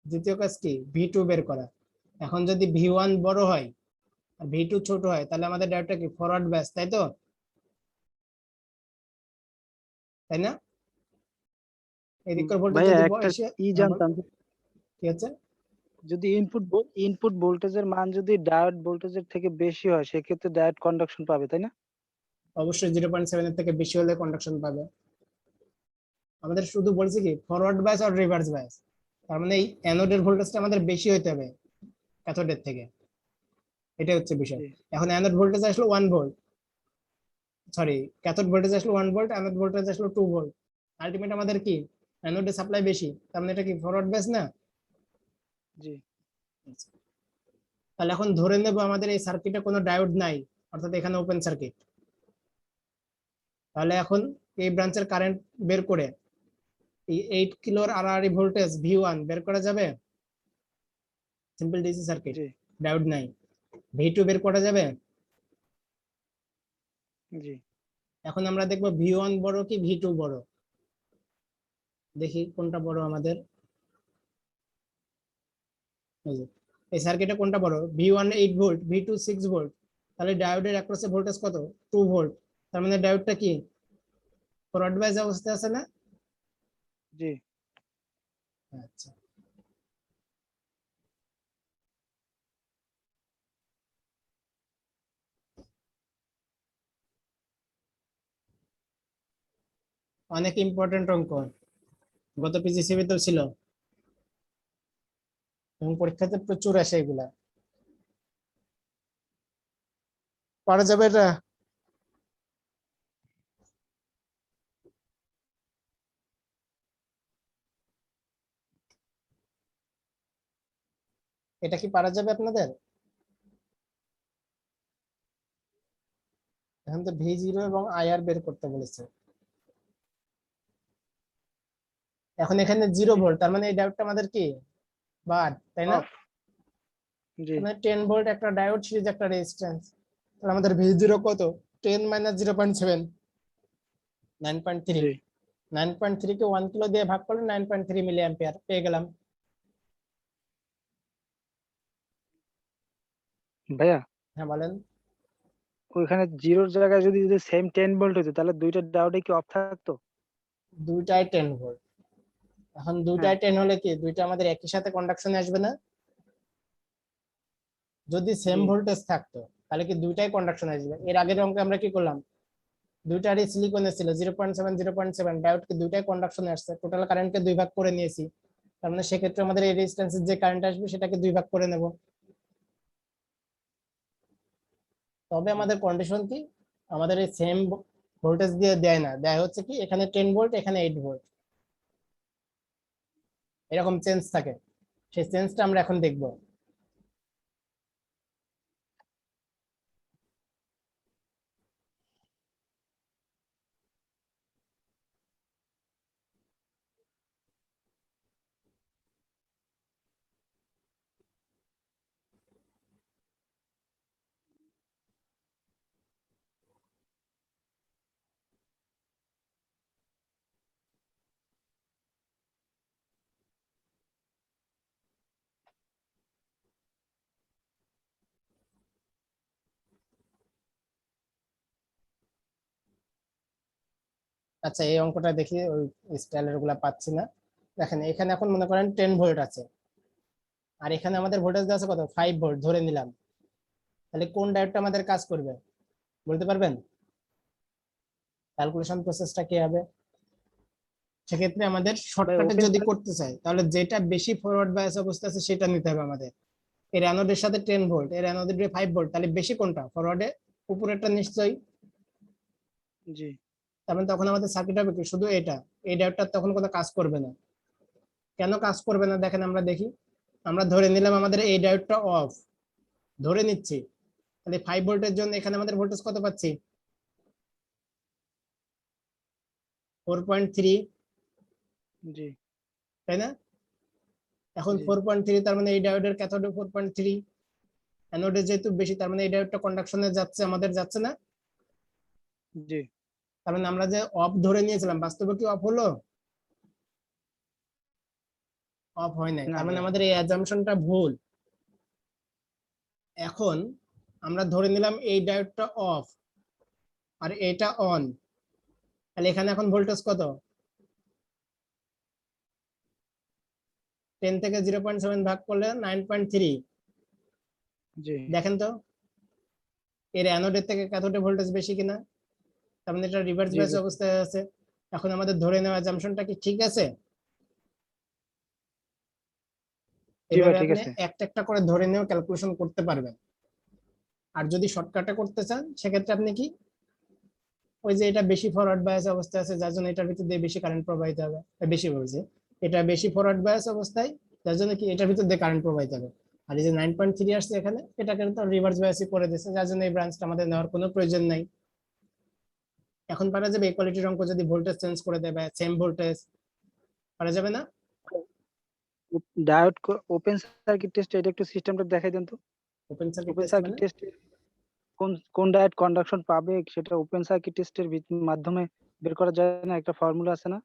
দ্বিতীয় কাজ কি V2 বের করা। এখন যদি V1 বড় হয় আর V2 ছোট হয়, তাহলে আমাদের ডায়োডটা কি ফরওয়ার্ড বায়াস, তাই তো? তাই না? এদিকের ভোল্টেজ ভাইয়া যদি একটা বেশি, ই হ্যাঁ বল, জানতাম, কি আছে? যদি ইনপুট ভোল্টেজের মান যদি ডায়োড ভোল্টেজের থেকে বেশি হয় সেক্ষেত্রে ডায়োড কন্ডাকশন পাবে তাই না? অবশ্যই 0.7 এর থেকে বেশি হলে কন্ডাকশন পাবে। আমাদের শুধু বলছি কি ফরওয়ার্ড বায়াস আর রিভার্স বায়াস, তার মানে এই অ্যানোডের ভোল্টেজটা আমাদের বেশি হতে হবে ক্যাথোডের থেকে, এটাই হচ্ছে বিষয়। জি এখন অ্যানোড ভোল্টেজ আসলো 1 ভোল্ট, সরি ক্যাথোড ভোল্টেজ আসলো 1 ভোল্ট, অ্যানোড ভোল্টেজ আসলো 2 ভোল্ট। আলটিমেট আমাদের কি অ্যানোডে সাপ্লাই বেশি, তার মানে এটা কি ফরওয়ার্ড বায়াস না? জি তাহলে এখন ধরে নেব আমাদের এই সার্কিটে কোনো ডায়োড নাই, অর্থাৎ এখানে ওপেন সার্কিট। তাহলে এখন এই ব্রাঞ্চের কারেন্ট বের করে এই 8 কিলোর আড়াআড়ি ভোল্টেজ V1 বের করা যাবে? সিম্পল ডিসি সার্কিট, জি ডায়োড নাই। V2 বের করা যাবে? জি। এখন আমরা দেখবো V1 বড় কি V2 বড়, দেখি কোনটা বড় আমাদের। এই সার্কিটে কোনটা বড়? V1 8 ভোল্ট, V2 6 ভোল্ট, তাহলে ডায়োডের অ্যাক্রসে ভোল্টেজ কত? 2 ভোল্ট। তার মানে ডায়োডটা কি ফরওয়ার্ড বায়াস অবস্থায় আছে না? জি আচ্ছা, অনেক ইম্পর্টেন্ট অঙ্ক, গত পিজিসিবি তো ছিল এবং পরীক্ষাতে প্রচুর আসে এগুলা। পারা যাবে এটা? এটা কি পারা যাবে আপনাদের? এখন তো V0 এবং IR বের করতে বলেছে। এখন এখানে 0 ভোল্ট, তার মানে এই ডায়োডটা আমাদের কি বাদ, তাই না? অফ। জি মানে 10 ভোল্ট একটা ডায়োড সিরিজ একটা রেজিস্ট্যান্স, তাহলে আমাদের V0 কত? 10 মাইনাস 0.7, 9.3। জি। 9.3 কে 1 কিলো দিয়ে ভাগ করলে 9.3 মিলি অ্যাম্পিয়ার পেয়ে গেলাম। ভাইয়া হ্যাঁ বলেন। ওইখানে জিরোর জায়গায় যদি যদি সেম 10 ভোল্ট হতো তাহলে দুইটা ডায়োডে কি অফ থাকতো? দুইটাই 10 ভোল্ট। এখন দুইটাই 10 হলে কি দুইটা আমাদের একই সাথে কন্ডাকশনে আসবে না? যদি সেম জি। ভোল্টেজ থাকতো তাহলে কি দুইটাই কন্ডাকশন আসবে। এর আগের অঙ্কে আমরা কি করলাম, দুইটারই সিলিকনে ছিল 0.7 0.7, ডায়োডকে দুইটাই কন্ডাকশনে আসছে, টোটাল কারেন্টকে দুই ভাগ করে নিয়েছি। তার মানে সেক্ষেত্রে আমাদের এই রেজিস্ট্যান্সের যে কারেন্ট আসবে সেটাকে দুই ভাগ করে নেব। তবে আমাদের কন্ডিশন কি, আমাদের এই সেম ভোল্টেজ দিয়ে দেয় না, দেয় হচ্ছে কি এখানে 10 ভোল্ট এখানে 8 ভোল্ট, এরকম চেঞ্জ থাকে। সেই চেঞ্জটা আমরা এখন দেখব। আচ্ছা এই অঙ্কটা দেখি, ওই স্টাইলের গুলা পাচ্ছি না। দেখেন এখানে এখন মনে করেন 10 ভোল্ট আছে, আর এখানে আমাদের ভোল্টেজ দেওয়া আছে কত, 5 ভোল্ট ধরে নিলাম। তাহলে কোন ডায়োডটা আমাদের কাজ করবে বলতে পারবেন? ক্যালকুলেশন প্রসেসটা কি হবে? সেক্ষেত্রে আমাদের শর্টকাটে ওপেন যদি করতে চাই তাহলে যেটা বেশি ফরওয়ার্ড বায়াস অবস্থা আছে সেটা নিতে হবে আমাদের। এর অ্যানোডের সাথে 10 ভোল্ট, এর অ্যানোডের 5 ভোল্ট, তাহলে বেশি কোনটা ফরওয়ার্ডে? উপরেরটা নিশ্চয়ই। জি। তার মানে তখন আমাদের সার্কিট হবে কি শুধু এটা, এই ডায়োডটা তখন কোনো কাজ করবে না। কেন কাজ করবে না দেখেন, আমরা দেখি। আমরা ধরে নিলাম আমাদের এই ডায়োডটা অফ, ধরে নিচ্ছি। তাহলে 5 ভোল্টের জন্য এখানে আমাদের ভোল্টেজ কত পাচ্ছি? 4.3, জি। তাই না? এখন জি। 4.3 তার মানে এই ডায়োডের ক্যাথোডে 4.3, অ্যানোডে যেহেতু বেশি তার মানে এই ডায়োডটা কন্ডাকশনে যাচ্ছে, আমাদের যাচ্ছে না। জি। তার মানে আমরা যে অফ ধরে নিয়েছিলাম বাস্তবে কি অফ হলো? অফ হয় নাই, না তার মানে ভাইয়া। আমাদের এই অ্যাজাম্পশনটা ভুল। এখন আমরা ধরে নিলাম এই ডায়োডটা অফ আর এটা অন, তাহলে এখানে এখন ভোল্টেজ কত? 10 থেকে 0.7 ভাগ করলে 9.3। জি। দেখেন তো এর অ্যানোডের থেকে ক্যাথোডে ভোল্টেজ বেশি কিনা। তার মানে এটা রিভার্স জি বাইস ভাই। অবস্থায় আছে। এখন আমাদের ধরে নেওয়া অ্যাজাম্পশনটা কি ঠিক আছে? জি ভাই, এভাবে ঠিক আপনি আছে। একটা একটা করে ধরে নিয়েও ক্যালকুলেশন করতে পারবেন। আর যদি শর্টকাটে করতে চান সেক্ষেত্রে আপনি কি, ওই যে এটা বেশি ফরওয়ার্ড বায়াস অবস্থায় আছে যার জন্য এটার ভিতর দিয়ে বেশি কারেন্ট প্রবাহিত হবে, বেশি বলছে এটা বেশি ফরওয়ার্ড বায়াস অবস্থায় যার জন্য কি এটার ভিতর দিয়ে কারেন্ট প্রবাহিত হবে। আর এই যে 9.3 আসছে এখানে, এটাকে তো রিভার্স বায়াসই করে দিচ্ছে, যার জন্য এই ব্রাঞ্চটা আমাদের নেওয়ার কোনো প্রয়োজন নাই। এখন পারা যাবে ইকুয়ালিটির অঙ্ক যদি ভোল্টেজ চেঞ্জ করে দেবে, সেম ভোল্টেজ পারা যাবে না? ডায়োড ওপেন সার্কিট টেস্ট, এটা একটু সিস্টেমটা দেখাই দেন তো। Open circuit open test circuit মানে? টেস্ট কোন কোন ডায়োড কন্ডাকশন পাবে সেটা ওপেন সার্কিট টেস্টের মাধ্যমে বের করা যায় না? একটা ফর্মুলা আছে না?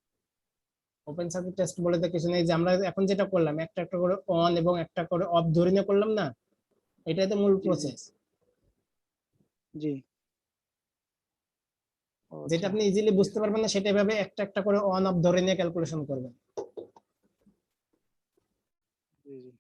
ওপেন সার্কিট টেস্ট বলে তো কিছু নেই, যে আমরা এখন যেটা করলাম একটা একটা করে অন এবং একটা করে অফ ধরে নিয়ে করলাম না, এটাই তো মূল জি। জি। প্রসেস। জি। ও যেটা আচ্ছা, আপনি ইজিলি ঠিক বুঝতে আছে। পারবেন না সেটা ভাবে একটা একটা করে অন অফ ধরে নিয়ে ক্যালকুলেশন করবেন। জি। জি।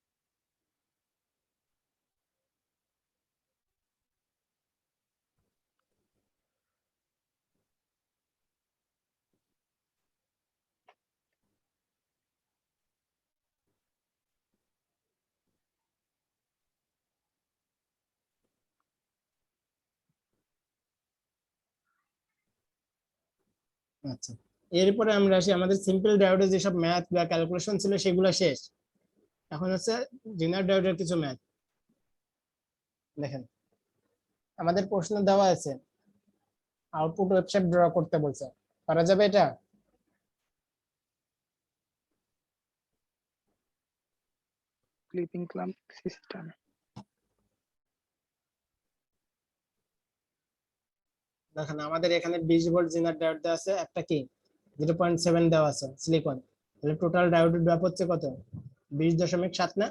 আচ্ছা এরপরে আমরা আসি আমাদের সিম্পল ডায়োডে যেসব ম্যাথ বা ক্যালকুলেশন ছিল সেগুলো শেষ। এখন হচ্ছে জেনার ডায়োডের কিছু ম্যাথ। দেখেন আমাদের প্রশ্ন দেওয়া আছে আউটপুট ওয়েবসাইট ড্র করতে বলছে, পারা যাবে এটা? Clipping clamp system. দেখেন আমাদের এখানে 20 ভোল্ট জেনার ডায়োড দেওয়া আছে, একটা কি 0.7 দেওয়া আছে সিলিকন, তাহলে টোটাল ডায়োডের ড্রপ হচ্ছে কত, 20.7 না?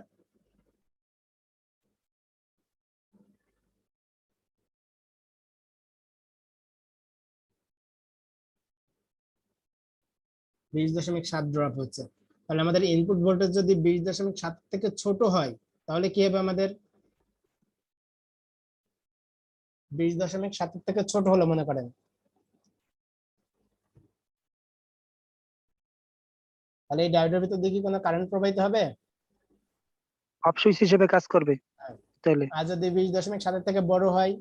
20.7 ড্রপ হচ্ছে। তাহলে আমাদের ইনপুট ভোল্টেজ যদি 20.7 থেকে ছোট হয় তাহলে কি হবে আমাদের? 20.7 থেকে ছোট হলো মনে করেন, তাহলে এই ডায়োডের ভিতর দিয়ে কি কোনো কারেন্ট প্রবাহিত হবে? অফ সুইচ হিসেবে কাজ করবে তাহলে, আর যদি 20.7 থেকে বড় হয়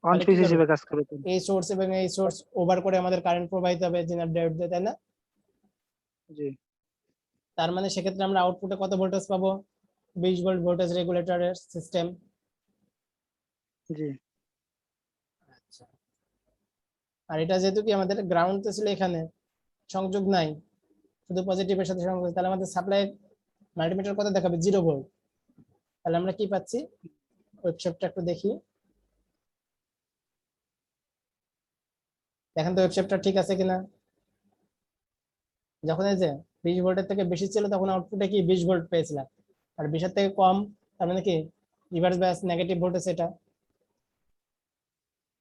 অন তাহলে কি সুইচ করবে? হিসেবে কাজ করবে তাহলে। এই সোর্স এবং এই সোর্স ওভার করে আমাদের কারেন্ট প্রবাহিত হবে জেনার ডায়োড দিয়ে, তাই না? জি তার মানে সেক্ষেত্রে আমরা আউটপুটে কত ভোল্টেজ পাবো? 20 ভোল্ট ভোল্টেজ রেগুলেটরের সিস্টেম। জি আচ্ছা, আর এটা যেহেতু কি আমাদের গ্রাউন্ড ছিল, এখানে সংযোগ নাই, শুধু পজিটিভের সাথে সংযোগ, তাহলে আমাদের সাপ্লাই মাল্টিমিটার কত দেখাবে? 0 ভোল্ট। তাহলে আমরা কি পাচ্ছি? ওয়েবশেপটা একটু দেখি, দেখেন তো ওয়েবশেপটা ঠিক আছে কিনা। যখন এই যে 20 ভোল্টের থেকে বেশি ছিল তখন আউটপুটে কি 20 ভোল্ট পেয়েছিলাম, আর 20 থেকে কম তার মানে কি রিভার্স বায়াস নেগেটিভ ভোল্টেজ এটা।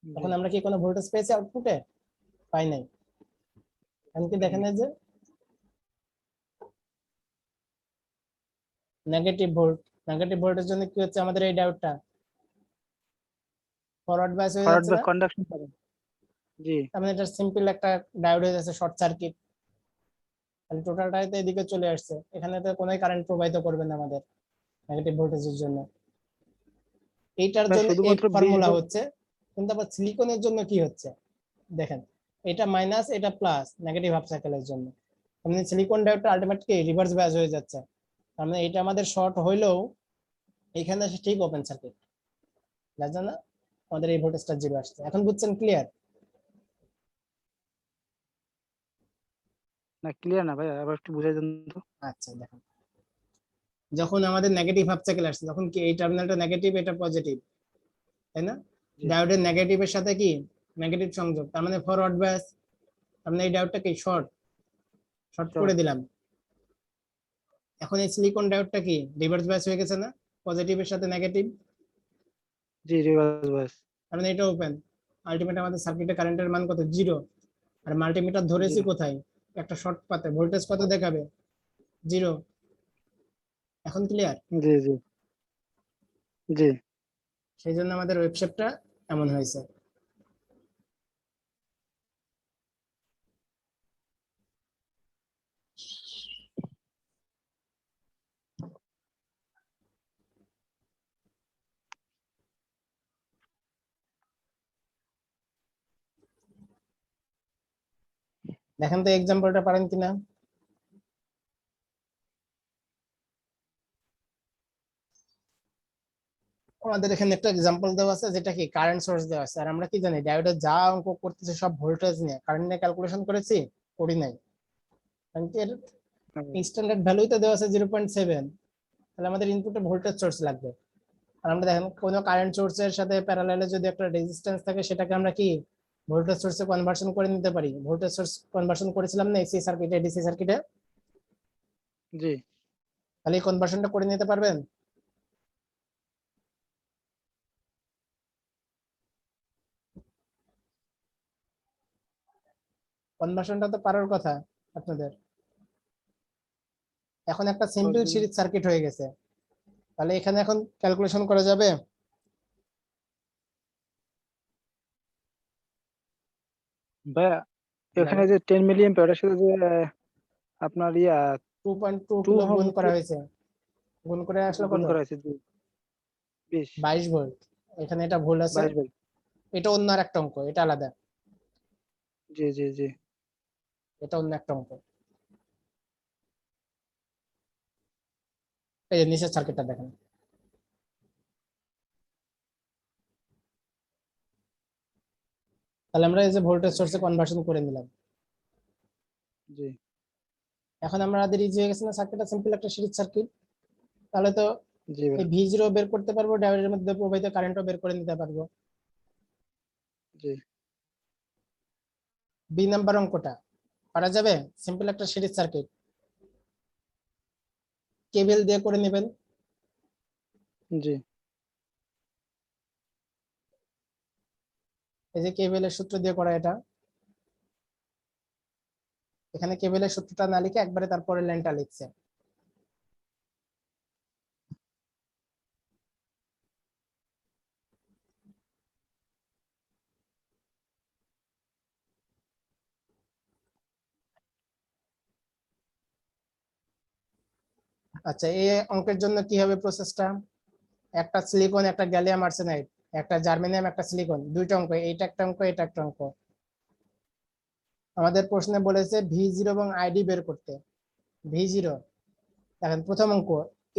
তখন আমরা কি কোনো ভোল্টেজ পেয়েছি আউটপুটে? পাই নাই। এমনকি দেখেন এই যে নেগেটিভ ভোল্টের জন্য কি হচ্ছে আমাদের এই ডায়োডটা ফরওয়ার্ড বায়াস হয়ে ফরওয়ার্ড যাচ্ছে বাই না? কন্ডাকশন পাবে। জি তার মানে এটা সিম্পল একটা ডায়োড হয়ে যাচ্ছে শর্ট সার্কিট। তাহলে টোটালটাই তো এদিকে চলে আসছে, এখানে তো কোনো কারেন্ট প্রবাহিত করবে না আমাদের নেগেটিভ ভোল্টেজের জন্য। এইটার ভাই জন্য এই শুধুমাত্র 20 ফর্মুলা ভোল্ট। হচ্ছে, কিন্তু আবার সিলিকনের জন্য কি হচ্ছে দেখেন, এটা মাইনাস এটা প্লাস নেগেটিভ হাফ সাইকেলের জন্য, মানে সিলিকন ডায়োডটা আলটিমেটলি রিভার্স বায়াস হয়ে যাচ্ছে। তার মানে এটা আমাদের শর্ট হইলেও এখানে এসে ঠিক ওপেন সার্কিট, বুঝলেন না? আমাদের এই ভোল্টেজটা 0 আসছে, এখন বুঝছেন? ক্লিয়ার? না ক্লিয়ার না ভাই, আবার একটু বুঝাই দেন তো। আচ্ছা দেখেন, যখন আমাদের নেগেটিভ হাফ সাইকেল আসছে তখন কি এই টার্মিনালটা নেগেটিভ এটা পজিটিভ, তাই না? জি ডায়োডের নেগেটিভের সাথে কি নেগেটিভ সংযোগ, তার মানে ফরওয়ার্ড বায়াস, তার মানে এই ডায়োডটা কি শর্ট, শর্ট করে শর্ট। দিলাম। এখন এই সিলিকন ডায়োডটা কি রিভার্স বায়াস হয়ে গেছে না, পজিটিভের সাথে নেগেটিভ, জি রিভার্স বায়াস। তার মানে এটা ওপেন। আলটিমেট আমাদের সার্কিটে কারেন্টের মান কত? 0। আর মাল্টিমিটার ধরেছি 0। কোথায়? একটা শর্ট পাতে, ভোল্টেজ কত দেখাবে? 0। এখন ক্লিয়ার? জি জি জি সেই জন্য আমাদের ওয়েবশেপটা এমন হয়েছে। দেখেন তো এক্সাম্পলটা পারেন কিনা। আমাদের এখানে একটা এক্সাম্পল দেওয়া আছে যেটা কি কারেন্ট সোর্স দেওয়া আছে, আর আমরা কি জানি ডায়োডে যা অঙ্ক করতেছে সব ভোল্টেজ নিয়ে, কারেন্ট নিয়ে ক্যালকুলেশন করেছি? করি নাই। কারণ কি এর স্ট্যান্ডার্ড ভ্যালুই তো দেওয়া আছে 0.7, তাহলে আমাদের ইনপুটে ভোল্টেজ সোর্স লাগবে। আর আমরা দেখেন কোনো কারেন্ট সোর্সের সাথে প্যারালালে যদি একটা রেজিস্ট্যান্স থাকে সেটাকে আমরা কি ভোল্টেজ সোর্সে কনভার্সন করে নিতে পারি। ভোল্টেজ সোর্স কনভার্সন করেছিলাম না এসি সার্কিটে ডিসি সার্কিটে, জি তাহলে এই কনভার্সনটা করে নিতে পারবেন? কনভার্সনটা তো পারার কথা আপনাদের। এখন একটা সিম্পল সিরিজ সার্কিট হয়ে গেছে, তাহলে এখানে এখন ক্যালকুলেশন করা যাবে। ভাইয়া এখানে যাবে। যে 10 মিলিয়ন ওটার সাথে যে আপনার 2.2 2 কিলো হোম গুণ করা হয়েছে, গুণ করে আসলো গুণ কত? করা হয়েছে 20 22 ভোল্ট। এখানে এটা ভুল আছে, 22 ভোল্ট। এটা অন্য আর একটা অঙ্ক, এটা আলাদা, জি জি জি এটা অন্য একটা অঙ্ক। এই যে নিচের সার্কিটটা দেখেন, তাহলে আমরা এই যে ভোল্টেজ সোর্সে কনভার্সন করে নিলাম। জি এখন আমাদের ইজি হয়ে গেছে না সার্কিটটা, সিম্পল একটা সিরিজ সার্কিট। তাহলে তো জি ভাই এই V0 বের করতে পারবো, ডায়োডের মধ্যে প্রবাহিত কারেন্টও বের করে নিতে পারবো। জি বি নাম্বার অঙ্কটা পারা যাবে, সিম্পল একটা সিরিজ সার্কিট, কেবিএল দিয়ে করে নেবেন। জি এই যে কেবিএল এর সূত্র দিয়ে করা এটা, এখানে কেবলের সূত্রটা না লিখে একবারে তারপরে লাইনটা লিখছে। আচ্ছা, এই অঙ্কের জন্য কি হবে প্রসেসটা? একটা সিলিকন, একটা গ্যালিয়াম আর্সেনাইড, একটা জার্মেনিয়াম, একটা সিলিকন, দুইটা অঙ্ক, এইটা একটা অঙ্ক, এটা একটা অঙ্ক। আমাদের প্রশ্নে বলেছে V0 এবং আইডি বের করতে। V0 দেখেন প্রথম অঙ্ক,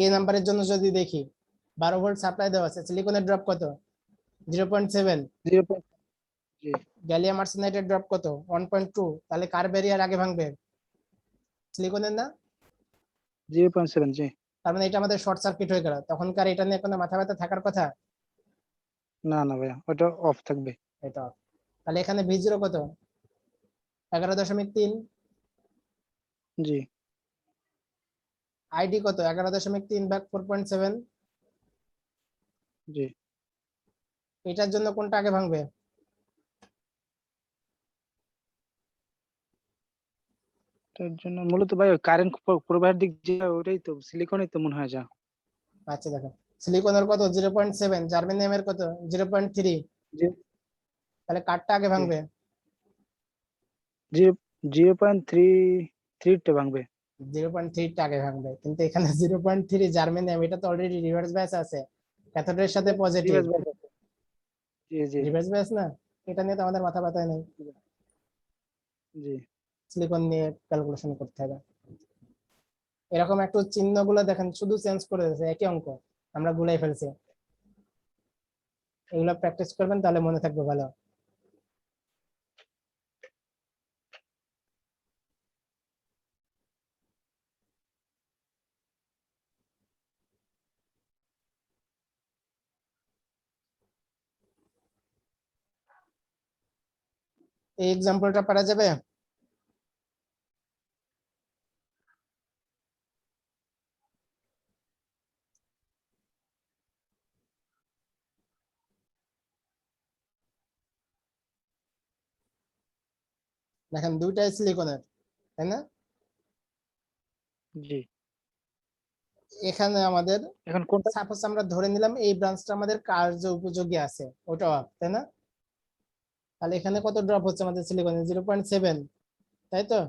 এ নাম্বারের জন্য যদি দেখি 12 ভোল্ট সাপ্লাই দেওয়া আছে, সিলিকনের ড্রপ কত? 0.7। 0. জি গ্যালিয়াম আর্সেনাইডের ড্রপ কত? 1.2। তাহলে কার ব্যারিয়ার আগে ভাঙবে? সিলিকনের না? 0.7. জি তার মানে এটা আমাদের শর্ট সার্কিট হয়ে গেল, তখনকার এটা নিয়ে কোনো মাথা ব্যথা থাকার কথা? না না ভাইয়া, ওটা অফ থাকবে। এটা তাহলে এখানে V0 কত? 11.3। জি আইডি কত? 11.3 ভাগ 4.7। জি এটার জন্য কোনটা আগে ভাঙবে? তার জন্য মূলত ভাই কারেন্ট প্রবাহের দিক যে ওটাই তো, সিলিকনই তো মনে হয় যা। আচ্ছা দেখো, সিলিকনের কত? 0.7, জার্মেনিয়ামের কত? 0.3। জি তাহলে কারটা আগে জি ভাঙবে? 0.33 ভাঙবে। 0.3টা আগে ভাঙবে, কিন্তু এখানে 0.3 জার্মেনিয়াম, এটা তো অলরেডি রিভার্স ব্যাচ আছে, ক্যাথোডের সাথে পজিটিভ। Reverse back. জি জি রিভার্স ব্যাচ না, এটা নিয়ে তো আমাদের মাথা ব্যথা নেই, জি সিলিকন নিয়ে ক্যালকুলেশন করতে হবে। এরকম একটু চিহ্নগুলো দেখেন শুধু চেঞ্জ করে দিয়েছে, একই অঙ্ক আমরা গুলাই ফেলছি। এগুলো প্র্যাকটিস করবেন তাহলে মনে থাকবে ভালো। এই এক্সাম্পলটা পারা যাবে? দেখেন দুইটাই সিলিকনের, তাই না? জি। এখানে আমাদের এখন কোনটা? সাপোজ আমরা ধরে নিলাম এই ব্রাঞ্চটা আমাদের কার্য উপযোগী আছে, ওটা অফ, তাই না? তাহলে এখানে কত ড্রপ হচ্ছে আমাদের সিলিকনে? 0.7, তাই তো?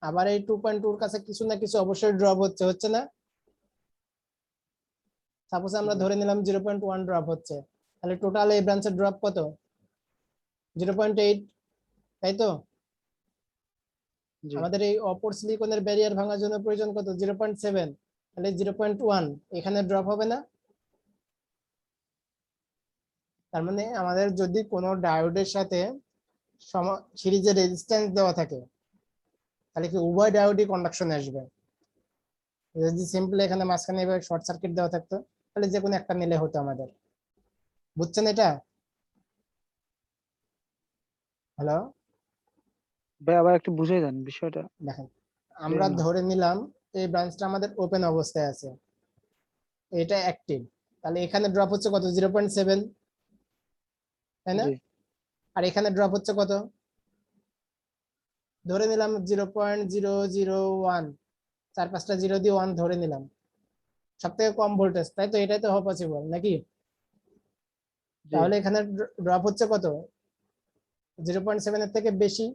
আবার এই 2.2 এর কাছে কিছু না কিছু অবশ্যই ড্রপ হচ্ছে, হচ্ছে না? সাপোজ আমরা জি ধরে নিলাম 0.1 ড্রপ হচ্ছে, তাহলে টোটাল এই ব্রাঞ্চের ড্রপ কত? 0.8, তাই তো? জি আমাদের এই অপর সিলিকনের ব্যারিয়ার ভাঙার জন্য প্রয়োজন কত? 0.7। তাহলে 0.1 এখানে ড্রপ হবে না? তার মানে আমাদের যদি কোনো ডায়োডের সাথে সিরিজের রেজিস্ট্যান্স দেওয়া থাকে, তাহলে কি উভয় ডায়োডই কন্ডাকশনে আসবে? যদি সিম্পল এখানে মাঝখানে এভাবে শর্ট সার্কিট দেওয়া থাকতো, তাহলে যে কোনো একটা নিলে হতো আমাদের। বুঝছেন এটা? হ্যালো? ভাই আবার একটু বুঝিয়ে দেন বিষয়টা। দেখেন, আমরা ক্লিয়ার না। ধরে নিলাম এই ব্রাঞ্চটা আমাদের ওপেন অবস্থায় আছে, এটা অ্যাক্টিভ, তাহলে এখানে ড্রপ হচ্ছে কত? 0.7, তাই না? জি আর এখানে ড্রপ হচ্ছে কত? ধরে নিলাম 0.001, 4-5টা জিরো দিয়ে 1 ধরে নিলাম, সব থেকে কম ভোল্টেজ, তাই তো? এটাই তো হওয়া পসিবল নাকি? জি তাহলে এখানে ড্রপ হচ্ছে কত? 0.7 এর থেকে বেশি।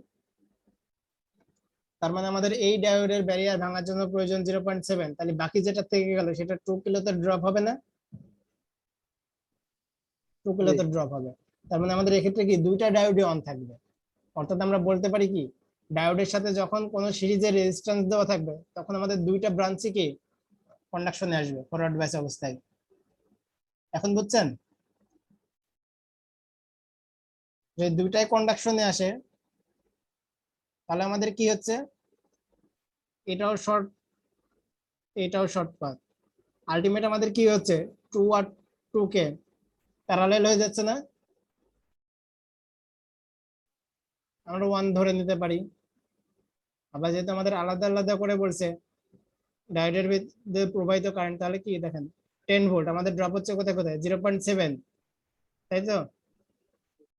তার মানে আমাদের এই ডায়োডের ব্যারিয়ার ভাঙার জন্য প্রয়োজন 0.7, তাহলে বাকি যেটা থেকে গেল সেটা 2 কিলোতে ড্রপ হবে না? 2 জি কিলোতে ড্রপ হবে। তার মানে আমাদের এক্ষেত্রে কি দুইটা ডায়োডই অন থাকবে। অর্থাৎ আমরা বলতে পারি কি, ডায়োডের সাথে যখন কোনো সিরিজের রেজিস্ট্যান্স দেওয়া থাকবে, তখন আমাদের দুইটা ব্রাঞ্চই কি কন্ডাকশনে আসবে ফরওয়ার্ড বাইস অবস্থায়। এখন বুঝছেন? যে দুইটাই কন্ডাকশনে আসে, তাহলে আমাদের কি হচ্ছে? এটাও শর্ট, এটাও শর্ট পাথ। আলটিমেট আমাদের কি হচ্ছে? 2 আর 2 কে প্যারালাল হয়ে যাচ্ছে না? আমরা 1 ধরে নিতে পারি। আবার যেহেতু আমাদের আলাদা আলাদা করে বলছে ডায়োডের ভিতরে প্রবাহিত কারেন্ট, তাহলে কি দেখেন 10 ভোল্ট আমাদের ড্রপ হচ্ছে কোথায় কোথায়? 0.7, তাই তো?